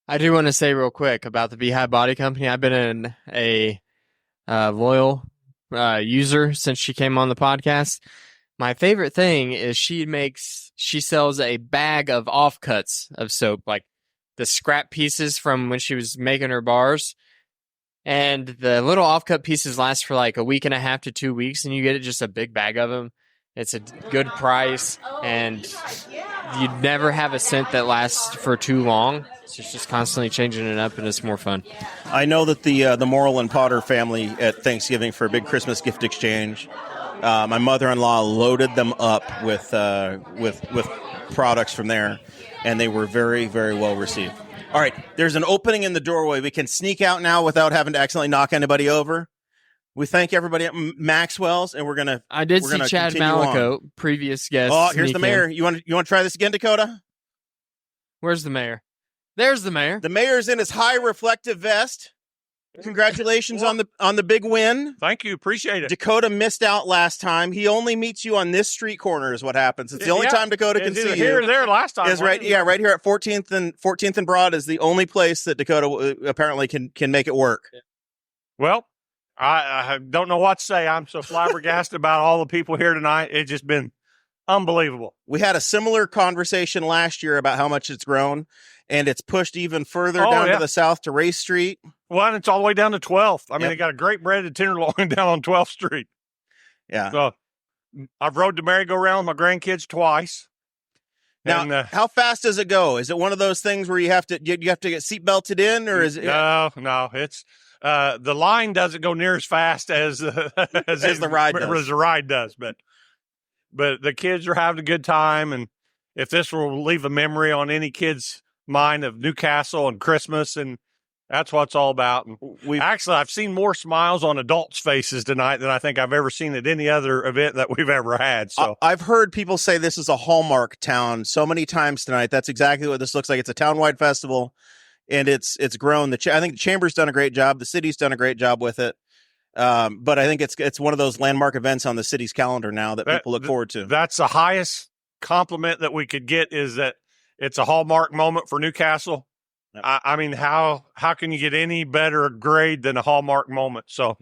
I do want to say real quick about the Beehive Body Company. I've been a loyal user since she came on the podcast. My favorite thing is she sells a bag of offcuts of soap, like the scrap pieces from when she was making her bars. And the little offcut pieces last for like a week and a half to 2 weeks, and you get just a big bag of them. It's a good price, and you'd never have a scent that lasts for too long. So it's just constantly changing it up, and it's more fun. I know that the Morrell and Potter family at Thanksgiving for a big Christmas gift exchange, my mother-in-law loaded them up with products from there, and they were very, very well received. All right, there's an opening in the doorway. We can sneak out now without having to accidentally knock anybody over. We thank everybody at Maxwell's, and we're gonna. I did see Chad Malico, previous guest. Oh, here's the mayor. in. You want to try this again, Dakota? Where's the mayor? There's the mayor. The mayor's in his high reflective vest. Congratulations on the big win. Thank you. Appreciate it. Dakota missed out last time. He only meets you on this street corner is what happens. It's the only time Dakota can see you. Here or there last time. Is right here at 14th and Broad is the only place that Dakota apparently can make it work. Well, I don't know what to say. I'm so flabbergasted about all the people here tonight. It's just been unbelievable. We had a similar conversation last year about how much it's grown, and it's pushed even further down to the south to Race Street. Well, and it's all the way down to 12th. I mean, they got a great breaded tenderloin down on 12th Street. Yeah. So I've rode the merry-go-round with my grandkids twice. Now, And, how fast does it go? Is it one of those things where you have to get seat belted in, or is it? No. It's the line doesn't go near as fast as the ride does. As the ride does, but the kids are having a good time, and if this will leave a memory on any kid's mind of Newcastle and Christmas, and that's what it's all about. And I've seen more smiles on adults' faces tonight than I think I've ever seen at any other event that we've ever had. So I've heard people say this is a Hallmark town so many times tonight. That's exactly what this looks like. It's a townwide festival, and it's grown. I think the Chamber's done a great job. The city's done a great job with it. But I think it's one of those landmark events on the city's calendar now that people look forward to. That's the highest compliment that we could get, is that it's a Hallmark moment for Newcastle. Yep. I mean, how can you get any better grade than a Hallmark moment? So,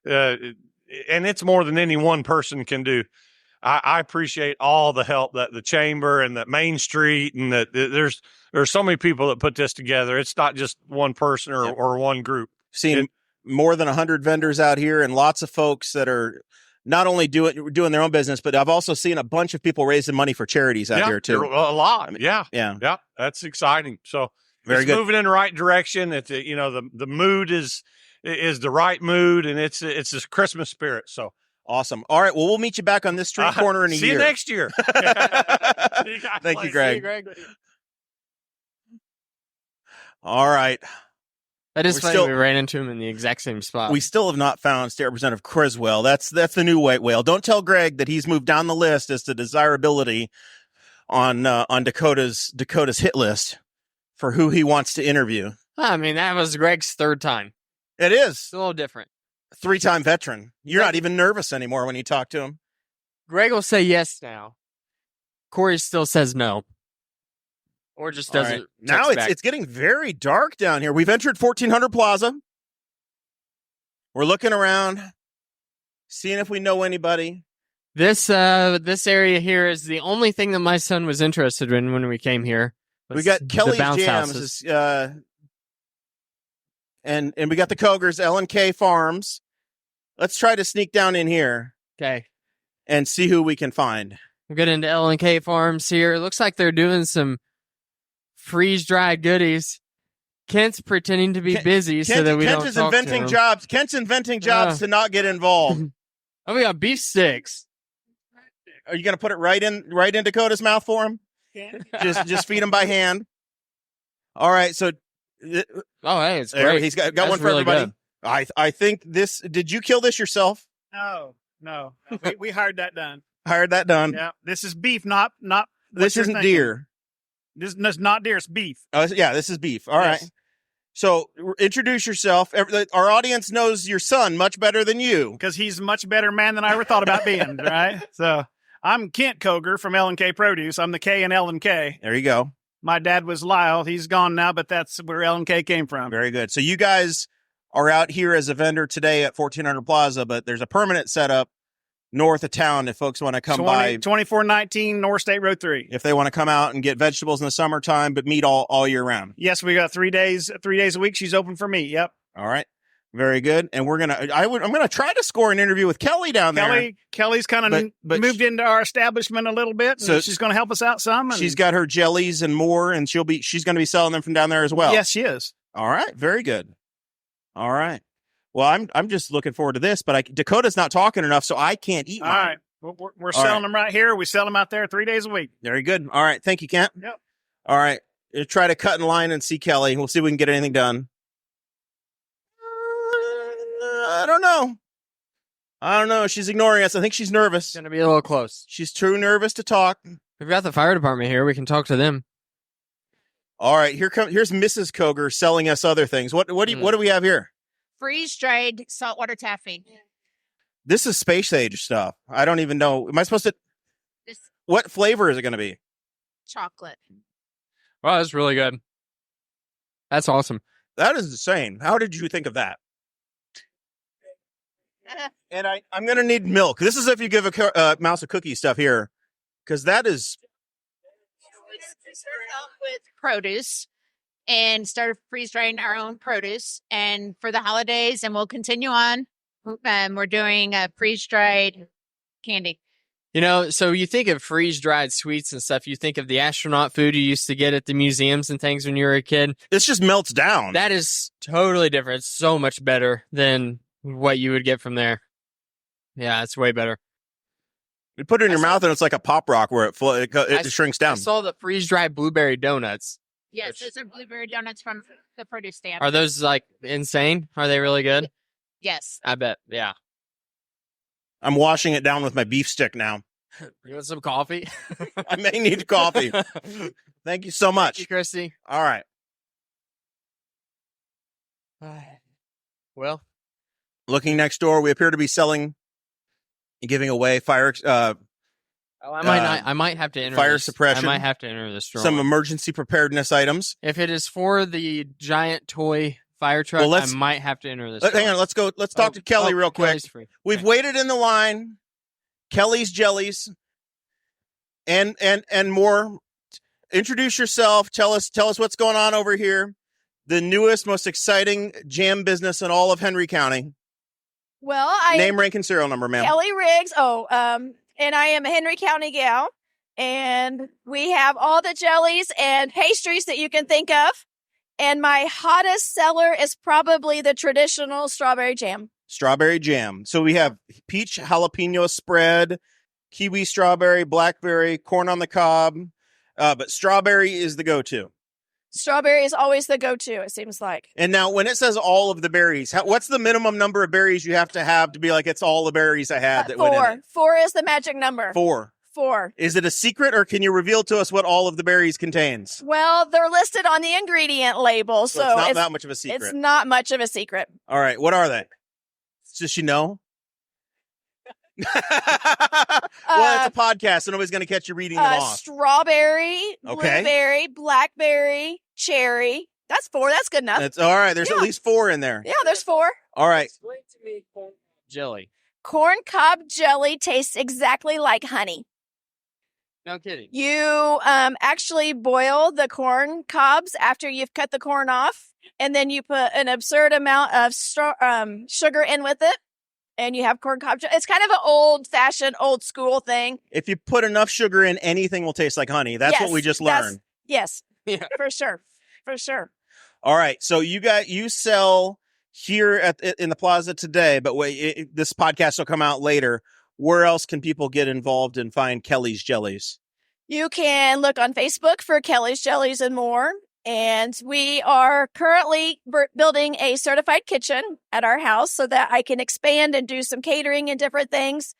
and it's more than any one person can do. I appreciate all the help that the Chamber and that Main Street, and that there's so many people that put this together. It's not just one person or one group. Seen more than 100 vendors out here, and lots of folks that are not only doing their own business, but I've also seen a bunch of people raising money for charities out here too. A lot. I mean, yeah. That's exciting. So very good. Moving in the right direction. It's the mood is the right mood, and it's this Christmas spirit. So awesome. All right. Well, we'll meet you back on this street corner in a year. See you next year. Thank you, Greg. All right. That is funny. We ran into him in the exact same spot. We still have not found State Representative Criswell. That's the new white whale. Don't tell Greg that he's moved down the list as to desirability on Dakota's hit list for who he wants to interview. I mean, that was Greg's third time. It is. It's a little different. 3-time veteran. You're not even nervous anymore when you talk to him. Greg will say yes now. Corey still says no. Or just All doesn't. right. Now text back. it's getting very dark down here. We've entered 1400 Plaza. We're looking around, seeing if we know anybody. This area here is the only thing that my son was interested in when we came here. We got Kelly's bounce Jams, houses. and we got the Cogers, L&K Farms. Let's try to sneak down in here. Okay. And see who we can find. We'll get into L&K Farms here. It looks like they're doing some freeze-dried goodies. Kent's pretending to be busy so that we Kent don't is talk to inventing him. jobs. Kent's inventing jobs to not get involved. Oh, we got beef sticks. Are you going to put it right in Dakota's mouth for him? Just feed him by hand. All right. So, hey, it's great. He's got That's one for really everybody. good. I think this. Did you kill this yourself? No. We hired that done. Hired that done. Yeah. This is beef, not. This isn't deer. This is not deer. It's beef. Yeah, this is beef. All right. So introduce yourself. Our audience knows your son much better than you. Because he's a much better man than I ever thought about being, right? So I'm Kent Koger from L&K Produce. I'm the K in L&K. There you go. My dad was Lyle. He's gone now, but that's where L&K came from. Very good. So you guys are out here as a vendor today at 1400 Plaza, but there's a permanent setup north of town if folks want to come by. 2419 North State Road 3. If they want to come out and get vegetables in the summertime, but meat all year round. Yes, we got 3 days a week. She's open for meat. Yep. All right. Very good. And I'm gonna try to score an interview with Kelly down there. Kelly's kind of moved into our establishment a little bit, so she's going to help us out some. She's got her jellies and more, and she's going to be selling them from down there as well. Yes, she is. All right. Very good. All right. Well, I'm just looking forward to this, but Dakota's not talking enough, so I can't eat mine. All right. We're selling them right here. We sell them out there 3 days a week. Very good. All right. Thank you, Kent. Yep. All right. We'll try to cut in line and see Kelly. We'll see if we can get anything done. I don't know. She's ignoring us. I think she's nervous. Going to be a little close. She's too nervous to talk. We've got the fire department here. We can talk to them. All right. Here's Mrs. Koger selling us other things. What do we have here? Freeze-dried saltwater taffy. This is space age stuff. I don't even know. Am I supposed to? What flavor is it going to be? Chocolate. Wow, that's really good. That's awesome. That is insane. How did you think of that? And I'm going to need milk. This is if you give a mouse a cookie stuff here, because that is. We started off with produce and started freeze-drying our own produce. And for the holidays, and we'll continue on, we're doing a freeze-dried candy. So you think of freeze-dried sweets and stuff. You think of the astronaut food you used to get at the museums and things when you were a kid. This just melts down. That is totally different. It's so much better than what you would get from there. Yeah, it's way better. You put it in your mouth and it's like a pop rock where it shrinks down. I saw the freeze-dried blueberry donuts. Yes, those are blueberry donuts from the produce stand. Are those like insane? Are they really good? Yes. I bet. Yeah. I'm washing it down with my beef stick now. You want some coffee? I may need coffee. Thank you so much. Thank you, Christy. All right. Well, looking next door, we appear to be selling and giving away fire. I might have to enter fire this. suppression. I might have to enter this store. Some emergency preparedness items. If it is for the giant toy fire truck, I might have to enter this. Hang on, let's go. Let's talk to Kelly real quick. We've waited in the line. Kelly's Jellies, and more. Introduce yourself. Tell us what's going on over here. The newest, most exciting jam business in all of Henry County. Well, Name, rank, and serial number, ma'am. Kelly Riggs. And I am a Henry County gal, and we have all the jellies and pastries that you can think of. And my hottest seller is probably the traditional strawberry jam. Strawberry jam. So we have peach jalapeno spread, kiwi strawberry, blackberry, corn on the cob. But strawberry is the go-to. Strawberry is always the go-to, it seems like. And now when it says all of the berries, what's the minimum number of berries you have to be like, it's all the berries I had that went in it? 4 is the magic number. 4. 4. Is it a secret, or can you reveal to us what all of the berries contains? Well, they're listed on the ingredient label, so it's not that much of a secret. It's not much of a secret. All right, what are they? Does she know? Well, it's a podcast, so nobody's going to catch you reading them off. Strawberry, Okay. blueberry, blackberry, cherry. That's 4. That's good enough. That's all right. There's at least 4 in there. Yeah, there's 4. All right. Jelly. Corn cob jelly tastes exactly like honey. No kidding. You actually boil the corn cobs after you've cut the corn off, and then you put an absurd amount of sugar in with it, and you have corn cob jelly. It's kind of an old-fashioned, old-school thing. If you put enough sugar in, anything will taste like honey. That's what we just learned. Yes, yeah, for sure. All right. So you sell here in the plaza today, but this podcast will come out later. Where else can people get involved and find Kelly's Jellies? You can look on Facebook for Kelly's Jellies and more. And we are currently building a certified kitchen at our house so that I can expand and do some catering and different things.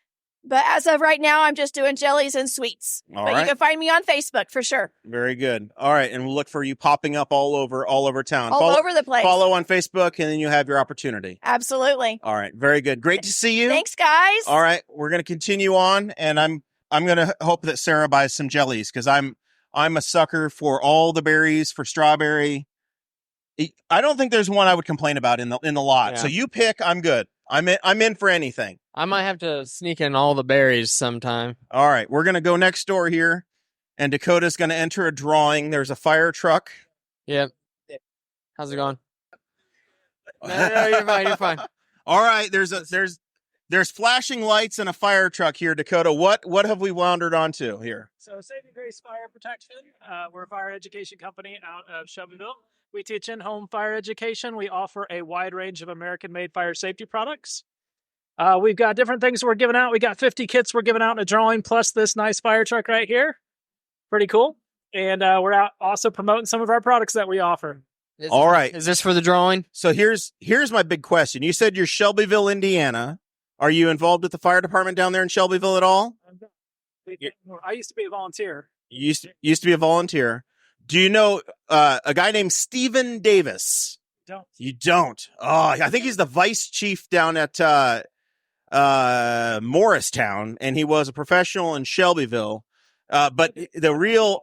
But as of right now, I'm just doing jellies and sweets. All but right. You can find me on Facebook for sure. Very good. All right. And we'll look for you popping up all over town. All over the place. Follow on Facebook, and then you have your opportunity. Absolutely. All right. Very good. Great to see you. Thanks, guys. All right. We're going to continue on, and I'm going to hope that Sarah buys some jellies, because I'm a sucker for all the berries, for strawberry. I don't think there's one I would complain about in the lot. Yeah. So you pick, I'm good. I'm in for anything. I might have to sneak in all the berries sometime. All right, we're going to go next door here, and Dakota's going to enter a drawing. There's a fire truck. Yep. How's it going? No, you're fine. You're fine. All right, there's flashing lights and a fire truck here, Dakota. What have we wandered onto here? So Saving Grace Fire Protection, we're a fire education company out of Shelbyville. We teach in-home fire education. We offer a wide range of American-made fire safety products. We've got different things we're giving out. We got 50 kits we're giving out in a drawing, plus this nice fire truck right here. Pretty cool. And we're out also promoting some of our products that we offer. All right. Is this for the drawing? So here's my big question. You said you're Shelbyville, Indiana. Are you involved with the fire department down there in Shelbyville at all? I used to be a volunteer. You used to be a volunteer. Do you know a guy named Stephen Davis? Don't. You don't? Oh, I think he's the vice chief down at Morristown, and he was a professional in Shelbyville. But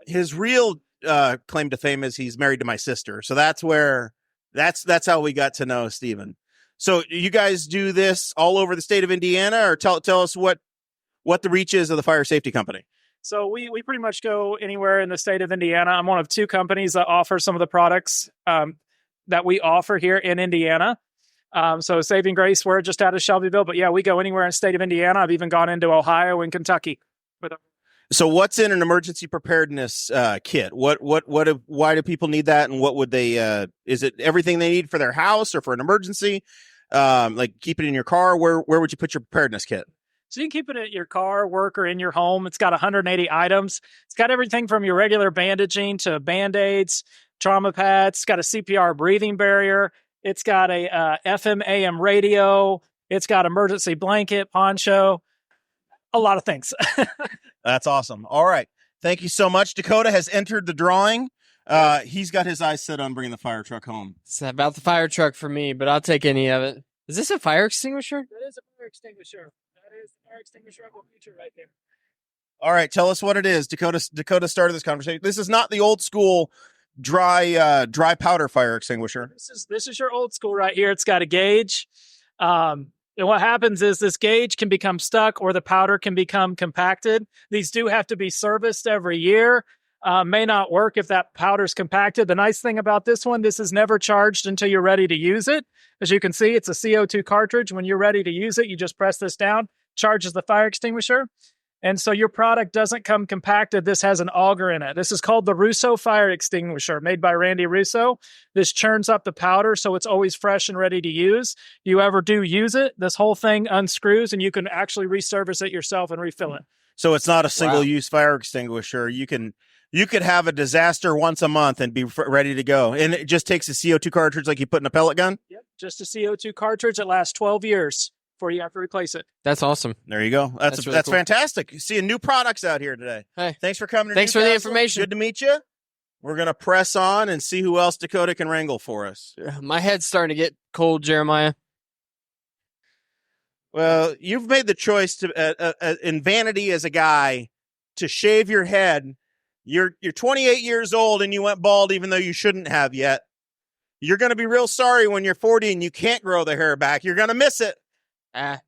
his real claim to fame is he's married to my sister. So that's how we got to know Stephen. So you guys do this all over the state of Indiana, or tell us what the reach is of the fire safety company. So we pretty much go anywhere in the state of Indiana. I'm one of 2 companies that offer some of the products that we offer here in Indiana. So Saving Grace, we're just out of Shelbyville, but yeah, we go anywhere in the state of Indiana. I've even gone into Ohio and Kentucky. So what's in an emergency preparedness kit? Why do people need that? And what would they, is it everything they need for their house or for an emergency? Like keep it in your car? Where would you put your preparedness kit? So you can keep it at your car, work, or in your home. It's got 180 items. It's got everything from your regular bandaging to Band-Aids, trauma pads. It's got a CPR breathing barrier. It's got a FM AM radio. It's got emergency blanket, poncho, a lot of things. That's awesome. All right. Thank you so much. Dakota has entered the drawing. He's got his eyes set on bringing the fire truck home. It's about the fire truck for me, but I'll take any of it. Is this a fire extinguisher? That is a fire extinguisher. That is the fire extinguisher I will feature right there. All right. Tell us what it is. Dakota started this conversation. This is not the old school dry powder fire extinguisher. This is your old school right here. It's got a gauge. And what happens is this gauge can become stuck or the powder can become compacted. These do have to be serviced every year. May not work if that powder's compacted. The nice thing about this one, this is never charged until you're ready to use it. As you can see, it's a CO2 cartridge. When you're ready to use it, you just press this down, charges the fire extinguisher. And so your product doesn't come compacted. This has an auger in it. This is called the Russo fire extinguisher, made by Randy Russo. This churns up the powder so it's always fresh and ready to use. You ever do use it, this whole thing unscrews and you can actually reservice it yourself and refill it. So it's not a single-use fire extinguisher. You could have a disaster once a month and be ready to go. And it just takes a CO2 cartridge like you put in a pellet gun? Yep, just a CO2 cartridge. It lasts 12 years. Before you have to replace it. That's awesome. There you go. That's really cool. Fantastic. Seeing new products out here today. Hey, thanks for coming. Thanks for the information. Good to meet you. We're gonna press on and see who else Dakota can wrangle for us. My head's starting to get cold, Jeremiah. Well, you've made the choice to, in vanity as a guy, to shave your head. You're 28 years old and you went bald even though you shouldn't have yet. You're going to be real sorry when you're 40 and you can't grow the hair back. You're going to miss it. I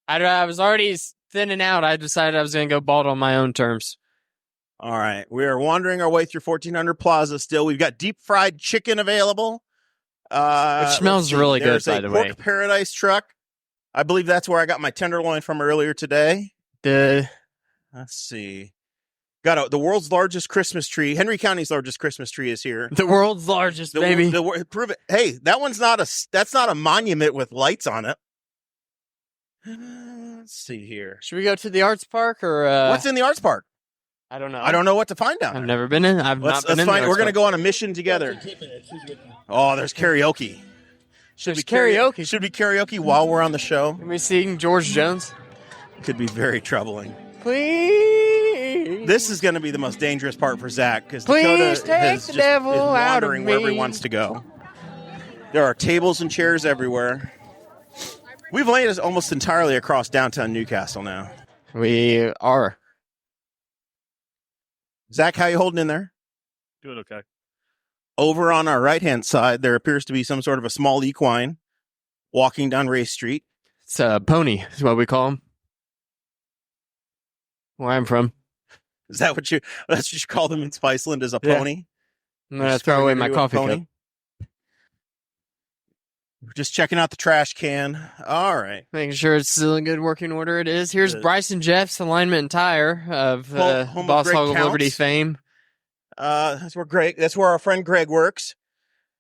was already thinning out. I decided I was going to go bald on my own terms. All right. We are wandering our way through 1400 Plaza still. We've got deep fried chicken available. Which smells really good, by the way. Pork Paradise truck. I believe that's where I got my tenderloin from earlier today. Let's see. Got the world's largest Christmas tree. Henry County's largest Christmas tree is here. The world's largest, baby. Prove it. Hey, that's not a monument with lights on it. Let's see here. Should we go to the arts park or what's in the arts park? I don't know. I don't know what to find down there. I've never been in. Let's find. We're going to go on a mission together. Oh, there's karaoke. Should be karaoke while we're on the show. Can we sing George Jones? Could be very troubling. Please. This is going to be the most dangerous part for Zach because Please Dakota take the devil is out of wandering me. wherever he wants to go. There are tables and chairs everywhere. We've laid us almost entirely across downtown Newcastle now. We are. Zach, how you holding in there? Doing okay. Over on our right-hand side, there appears to be some sort of a small equine walking down Race Street. It's a pony is what we call him. Where I'm from. Is that what that's what you call them in Spiceland, is a pony? I'm going to throw away my coffee cup. We're just checking out the trash can. All right. Making sure it's still in good working order. It is. Here's Bryson Jeff's Alignment and Tire of Boss Hog of Liberty fame. That's where our friend Greg works.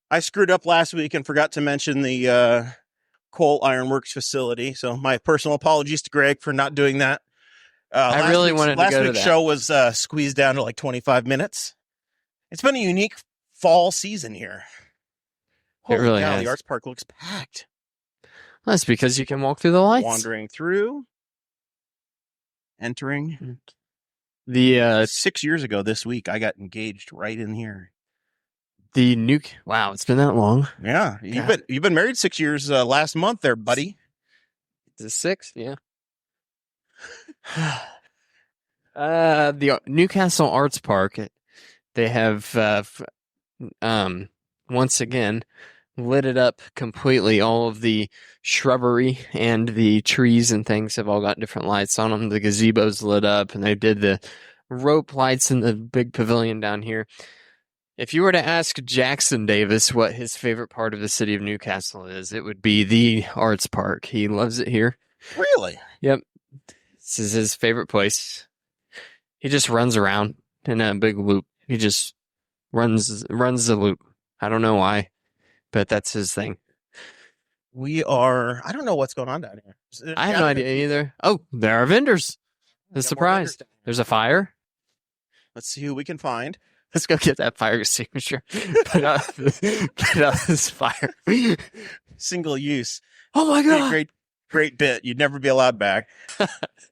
I screwed up last week and forgot to mention the coal ironworks facility. So my personal apologies to Greg for not doing that. I really wanted to go to that. Last week's show was squeezed down to like 25 minutes. It's been a unique fall season here. It really cow, has. The arts park looks packed. That's because you can walk through the lights. Wandering through. Entering. 6 years ago this week, I got engaged right in here. Wow, it's been that long. Yeah, you've been married 6 years last month, there, buddy. The 6th, yeah. The Newcastle Arts Park. They have once again lit it up completely. All of the shrubbery and the trees and things have all got different lights on them. The gazebo's lit up, and they did the rope lights in the big pavilion down here. If you were to ask Jackson Davis what his favorite part of the city of Newcastle is, it would be the Arts Park. He loves it here. Really? Yep. This is his favorite place. He just runs around in a big loop. He just runs the loop. I don't know why, but that's his thing. I don't know what's going on down here. I have no idea either. Oh, there are vendors. The surprise. There's a fire. Let's see who we can find. Let's go get that fire extinguisher. Get out this fire. Single use. Oh my God. Great bit. You'd never be allowed back.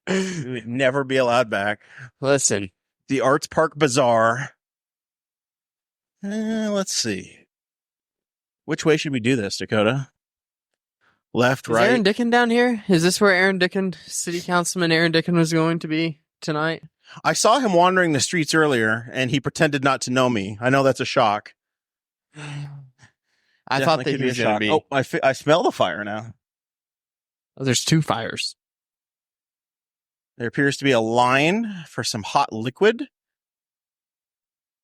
You would never be allowed back. Listen. The Arts Park Bazaar. Let's see. Which way should we do this, Dakota? Left, right? Is Aaron Dickin down here? Is this where Aaron Dickin, City Councilman Aaron Dickin, was going to be tonight? I saw him wandering the streets earlier, and he pretended not to know me. I know that's a shock. I thought that he was going to be. Oh, I smell the fire now. Oh, there's 2 fires. There appears to be a line for some hot liquid.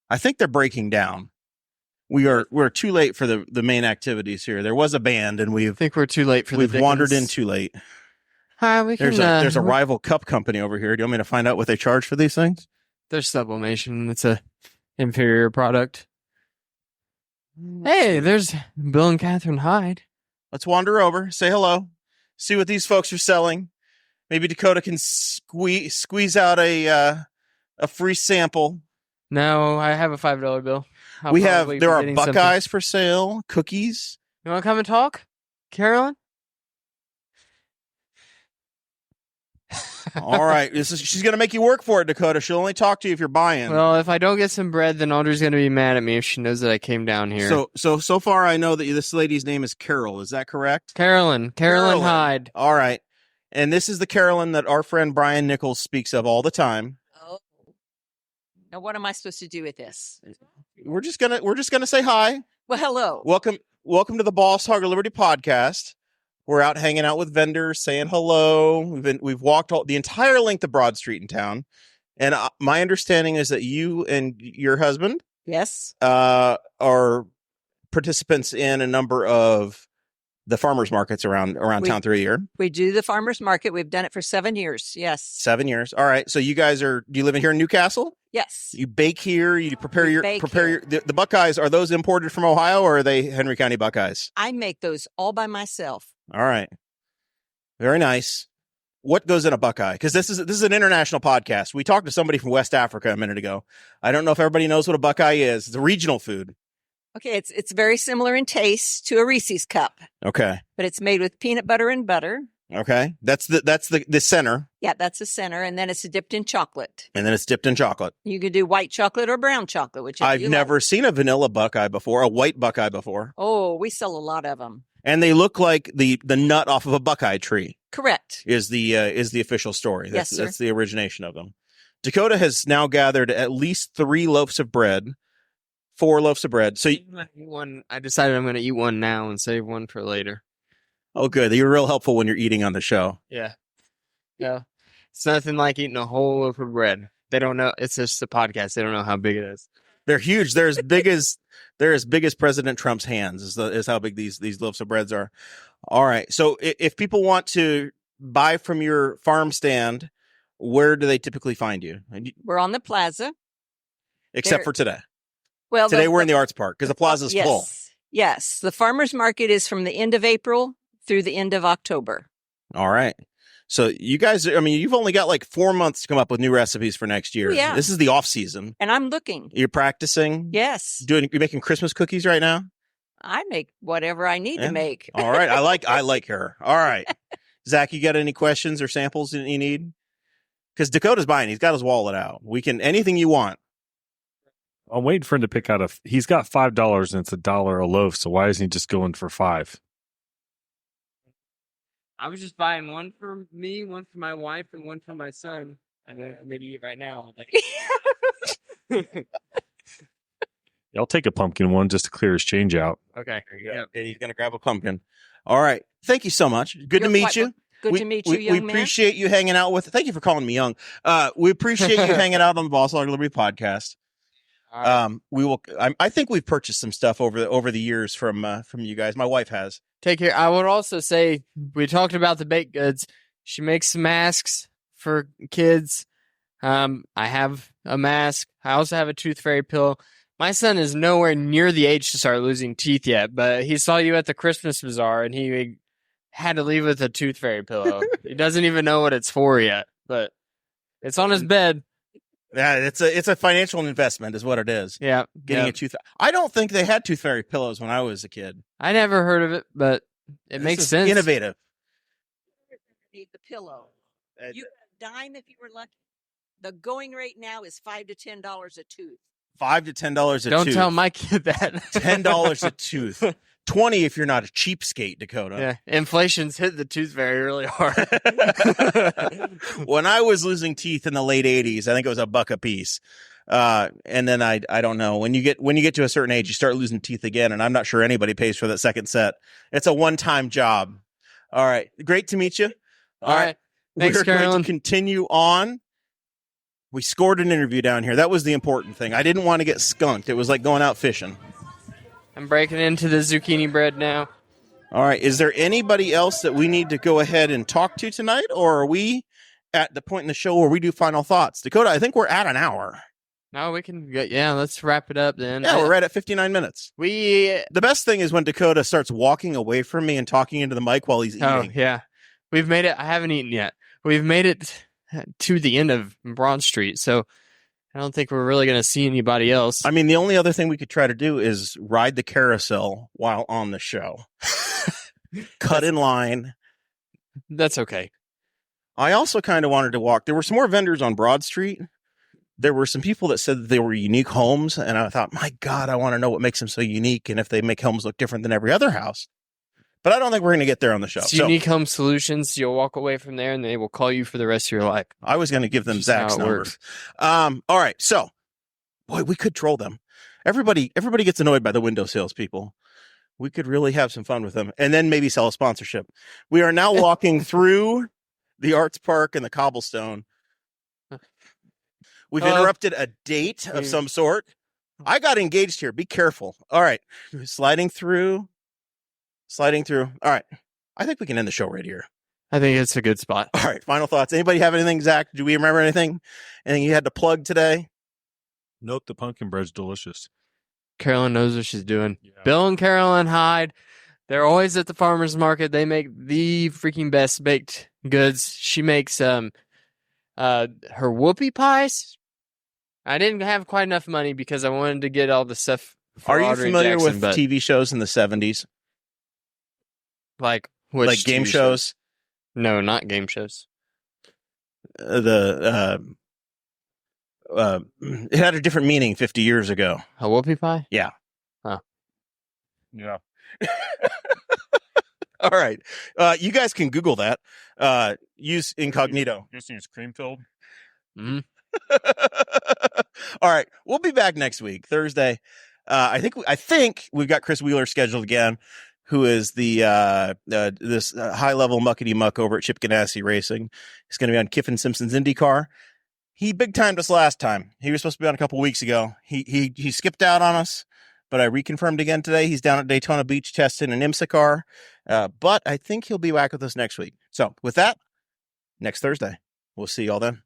I think they're breaking down. We're too late for the main activities here. There was a band, and I think we're too late for we've wandered in too late. There's a rival cup company over here. Do you want me to find out what they charge for these things? There's sublimation. It's a inferior product. Hey, there's Bill and Catherine Hyde. Let's wander over, say hello, see what these folks are selling. Maybe Dakota can squeeze out a free sample. No, I have a $5 bill. There are Buckeyes for sale, cookies. You want to come and talk, Carolyn? All right. She's going to make you work for it, Dakota. She'll only talk to you if you're buying. Well, if I don't get some bread, then Audrey's going to be mad at me if she knows that I came down here. So far, I know that this lady's name is Carol. Is that correct? Carolyn Hyde. All right. And this is the Carolyn that our friend Brian Nichols speaks of all the time. Oh. Now, what am I supposed to do with this? We're just gonna say hi. Well, hello. Welcome to the Boss Hog of Liberty podcast. We're out hanging out with vendors, saying hello. We've walked the entire length of Broad Street in town, and my understanding is that you and your husband, yes, are participants in a number of the farmers markets around town through a year. We do the farmers market. We've done it for 7 years. Yes. 7 years. All right. So you guys do you live in here in Newcastle? Yes. You bake here. You prepare the Buckeyes. Are those imported from Ohio or are they Henry County Buckeyes? I make those all by myself. All right. Very nice. What goes in a Buckeye? Because this is an international podcast. We talked to somebody from West Africa a minute ago. I don't know if everybody knows what a Buckeye is. It's a regional food. Okay, it's very similar in taste to a Reese's cup. Okay. But it's made with peanut butter and butter. Okay. That's the center. Yeah, that's the center, and then it's dipped in chocolate. And then it's dipped in chocolate. You could do white chocolate or brown chocolate, whichever I've never seen a vanilla Buckeye before, a white Buckeye before. Oh, we sell a lot of them. And they look like the nut off of a Buckeye tree. Correct. Is the official story. Yes, sir. That's the origination of them. Dakota has now gathered at least 4 loaves of bread. So I decided I'm going to eat one now and save one for later. Oh, good. You're real helpful when you're eating on the show. Yeah. Yeah. It's nothing like eating a whole loaf of bread. They don't know. It's just a podcast. They don't know how big it is. They're huge. They're as big as President Trump's hands is how big these loaves of breads are. All right. So if people want to buy from your farm stand, where do they typically find you? We're on the plaza. Except for today. Well, today we're in the Arts Park because the plaza's full. Yes. The farmers market is from the end of April through the end of October. All right. So you guys, you've only got like 4 months to come up with new recipes for next year. Yeah. This is the off season. And I'm looking. You're practicing? Yes. You're making Christmas cookies right now? I make whatever I need to make. All right. I like her. All right. Zach, you got any questions or samples that you need? Because Dakota's buying. He's got his wallet out. Anything you want. I'm waiting for him to pick out he's got $5 and it's $1 a loaf. So why isn't he just going for $5? I was just buying one for me, one for my wife, and one for my son. And then maybe eat right now. I'll take a pumpkin one just to clear his change out. Okay. Yeah. He's going to grab a pumpkin. All right. Thank you so much. Good to meet you. Good to meet you, young man. We appreciate you hanging out with. Thank you for calling me young. We appreciate you hanging out on the Boss Hog Liberty podcast. Right. We will. I think we've purchased some stuff over the years from you guys. My wife has. Take care. I would also say we talked about the baked goods. She makes masks for kids. I have a mask. I also have a tooth fairy pillow. My son is nowhere near the age to start losing teeth yet, but he saw you at the Christmas bazaar and he had to leave with a tooth fairy pillow. He doesn't even know what it's for yet, but it's on his bed. Yeah, it's a financial investment is what it is. Yeah. Getting a tooth. I don't think they had tooth fairy pillows when I was a kid. I never heard of it, but it makes sense. Innovative. Need the pillow. You got a dime if you were lucky. The going rate now is $5 to $10 a tooth. $5 to $10 a tooth. Don't tell my kid that. $10 a tooth. $20 if you're not a cheapskate, Dakota. Yeah, inflation's hit the tooth fairy really hard. When I was losing teeth in the late 80s, I think it was $1 a piece. And then I don't know. When you get to a certain age, you start losing teeth again, and I'm not sure anybody pays for that second set. It's a one-time job. All right. Great to meet you. All right. Thanks, We're Carolyn. going to continue on. We scored an interview down here. That was the important thing. I didn't want to get skunked. It was like going out fishing. I'm breaking into the zucchini bread now. All right. Is there anybody else that we need to go ahead and talk to tonight, or are we at the point in the show where we do final thoughts? Dakota, I think we're at an hour. No, we can get, let's wrap it up then. Yeah, we're right at 59 minutes. The best thing is when Dakota starts walking away from me and talking into the mic while he's eating. Oh, yeah. We've made it. I haven't eaten yet. We've made it to the end of Broad Street, so I don't think we're really going to see anybody else. I mean, the only other thing we could try to do is ride the carousel while on the show. Cut in line. That's okay. I also kind of wanted to walk. There were some more vendors on Broad Street. There were some people that said that they were unique homes. And I thought, my God, I want to know what makes them so unique and if they make homes look different than every other house. But I don't think we're going to get there on the show. It's Unique Home Solutions. You'll walk away from there and they will call you for the rest of your life. I was going to give them Zach's number. All right. So, boy, we could troll them. Everybody gets annoyed by the window salespeople. We could really have some fun with them and then maybe sell a sponsorship. We are now walking through the Arts Park and the cobblestone. We've interrupted a date of some sort. I got engaged here. Be careful. All right. Sliding through. All right. I think we can end the show right here. I think it's a good spot. All right. Final thoughts. Anybody have anything, Zach? Do we remember anything? Anything you had to plug today? Nope. The pumpkin bread's delicious. Carolyn knows what she's doing. Yeah. Bill and Carolyn Hyde. They're always at the farmer's market. They make the freaking best baked goods. She makes her whoopie pies. I didn't have quite enough money because I wanted to get all the stuff. Are you familiar with TV shows in the 70s? Like game shows? No, not game shows. It had a different meaning 50 years ago. A whoopie pie? Yeah. Huh. Yeah. All right. You guys can Google that. Use incognito. Just use cream filled. Mm-hmm. All right. We'll be back next week, Thursday. I think we've got Chris Wheeler scheduled again, who is the this high level muckety muck over at Chip Ganassi Racing. He's going to be on Kiffin Simpson's IndyCar. He big timed us last time. He was supposed to be on a couple weeks ago. He skipped out on us, but I reconfirmed again today. He's down at Daytona Beach testing an IMSA car. But I think he'll be back with us next week. So with that, next Thursday. We'll see y'all then.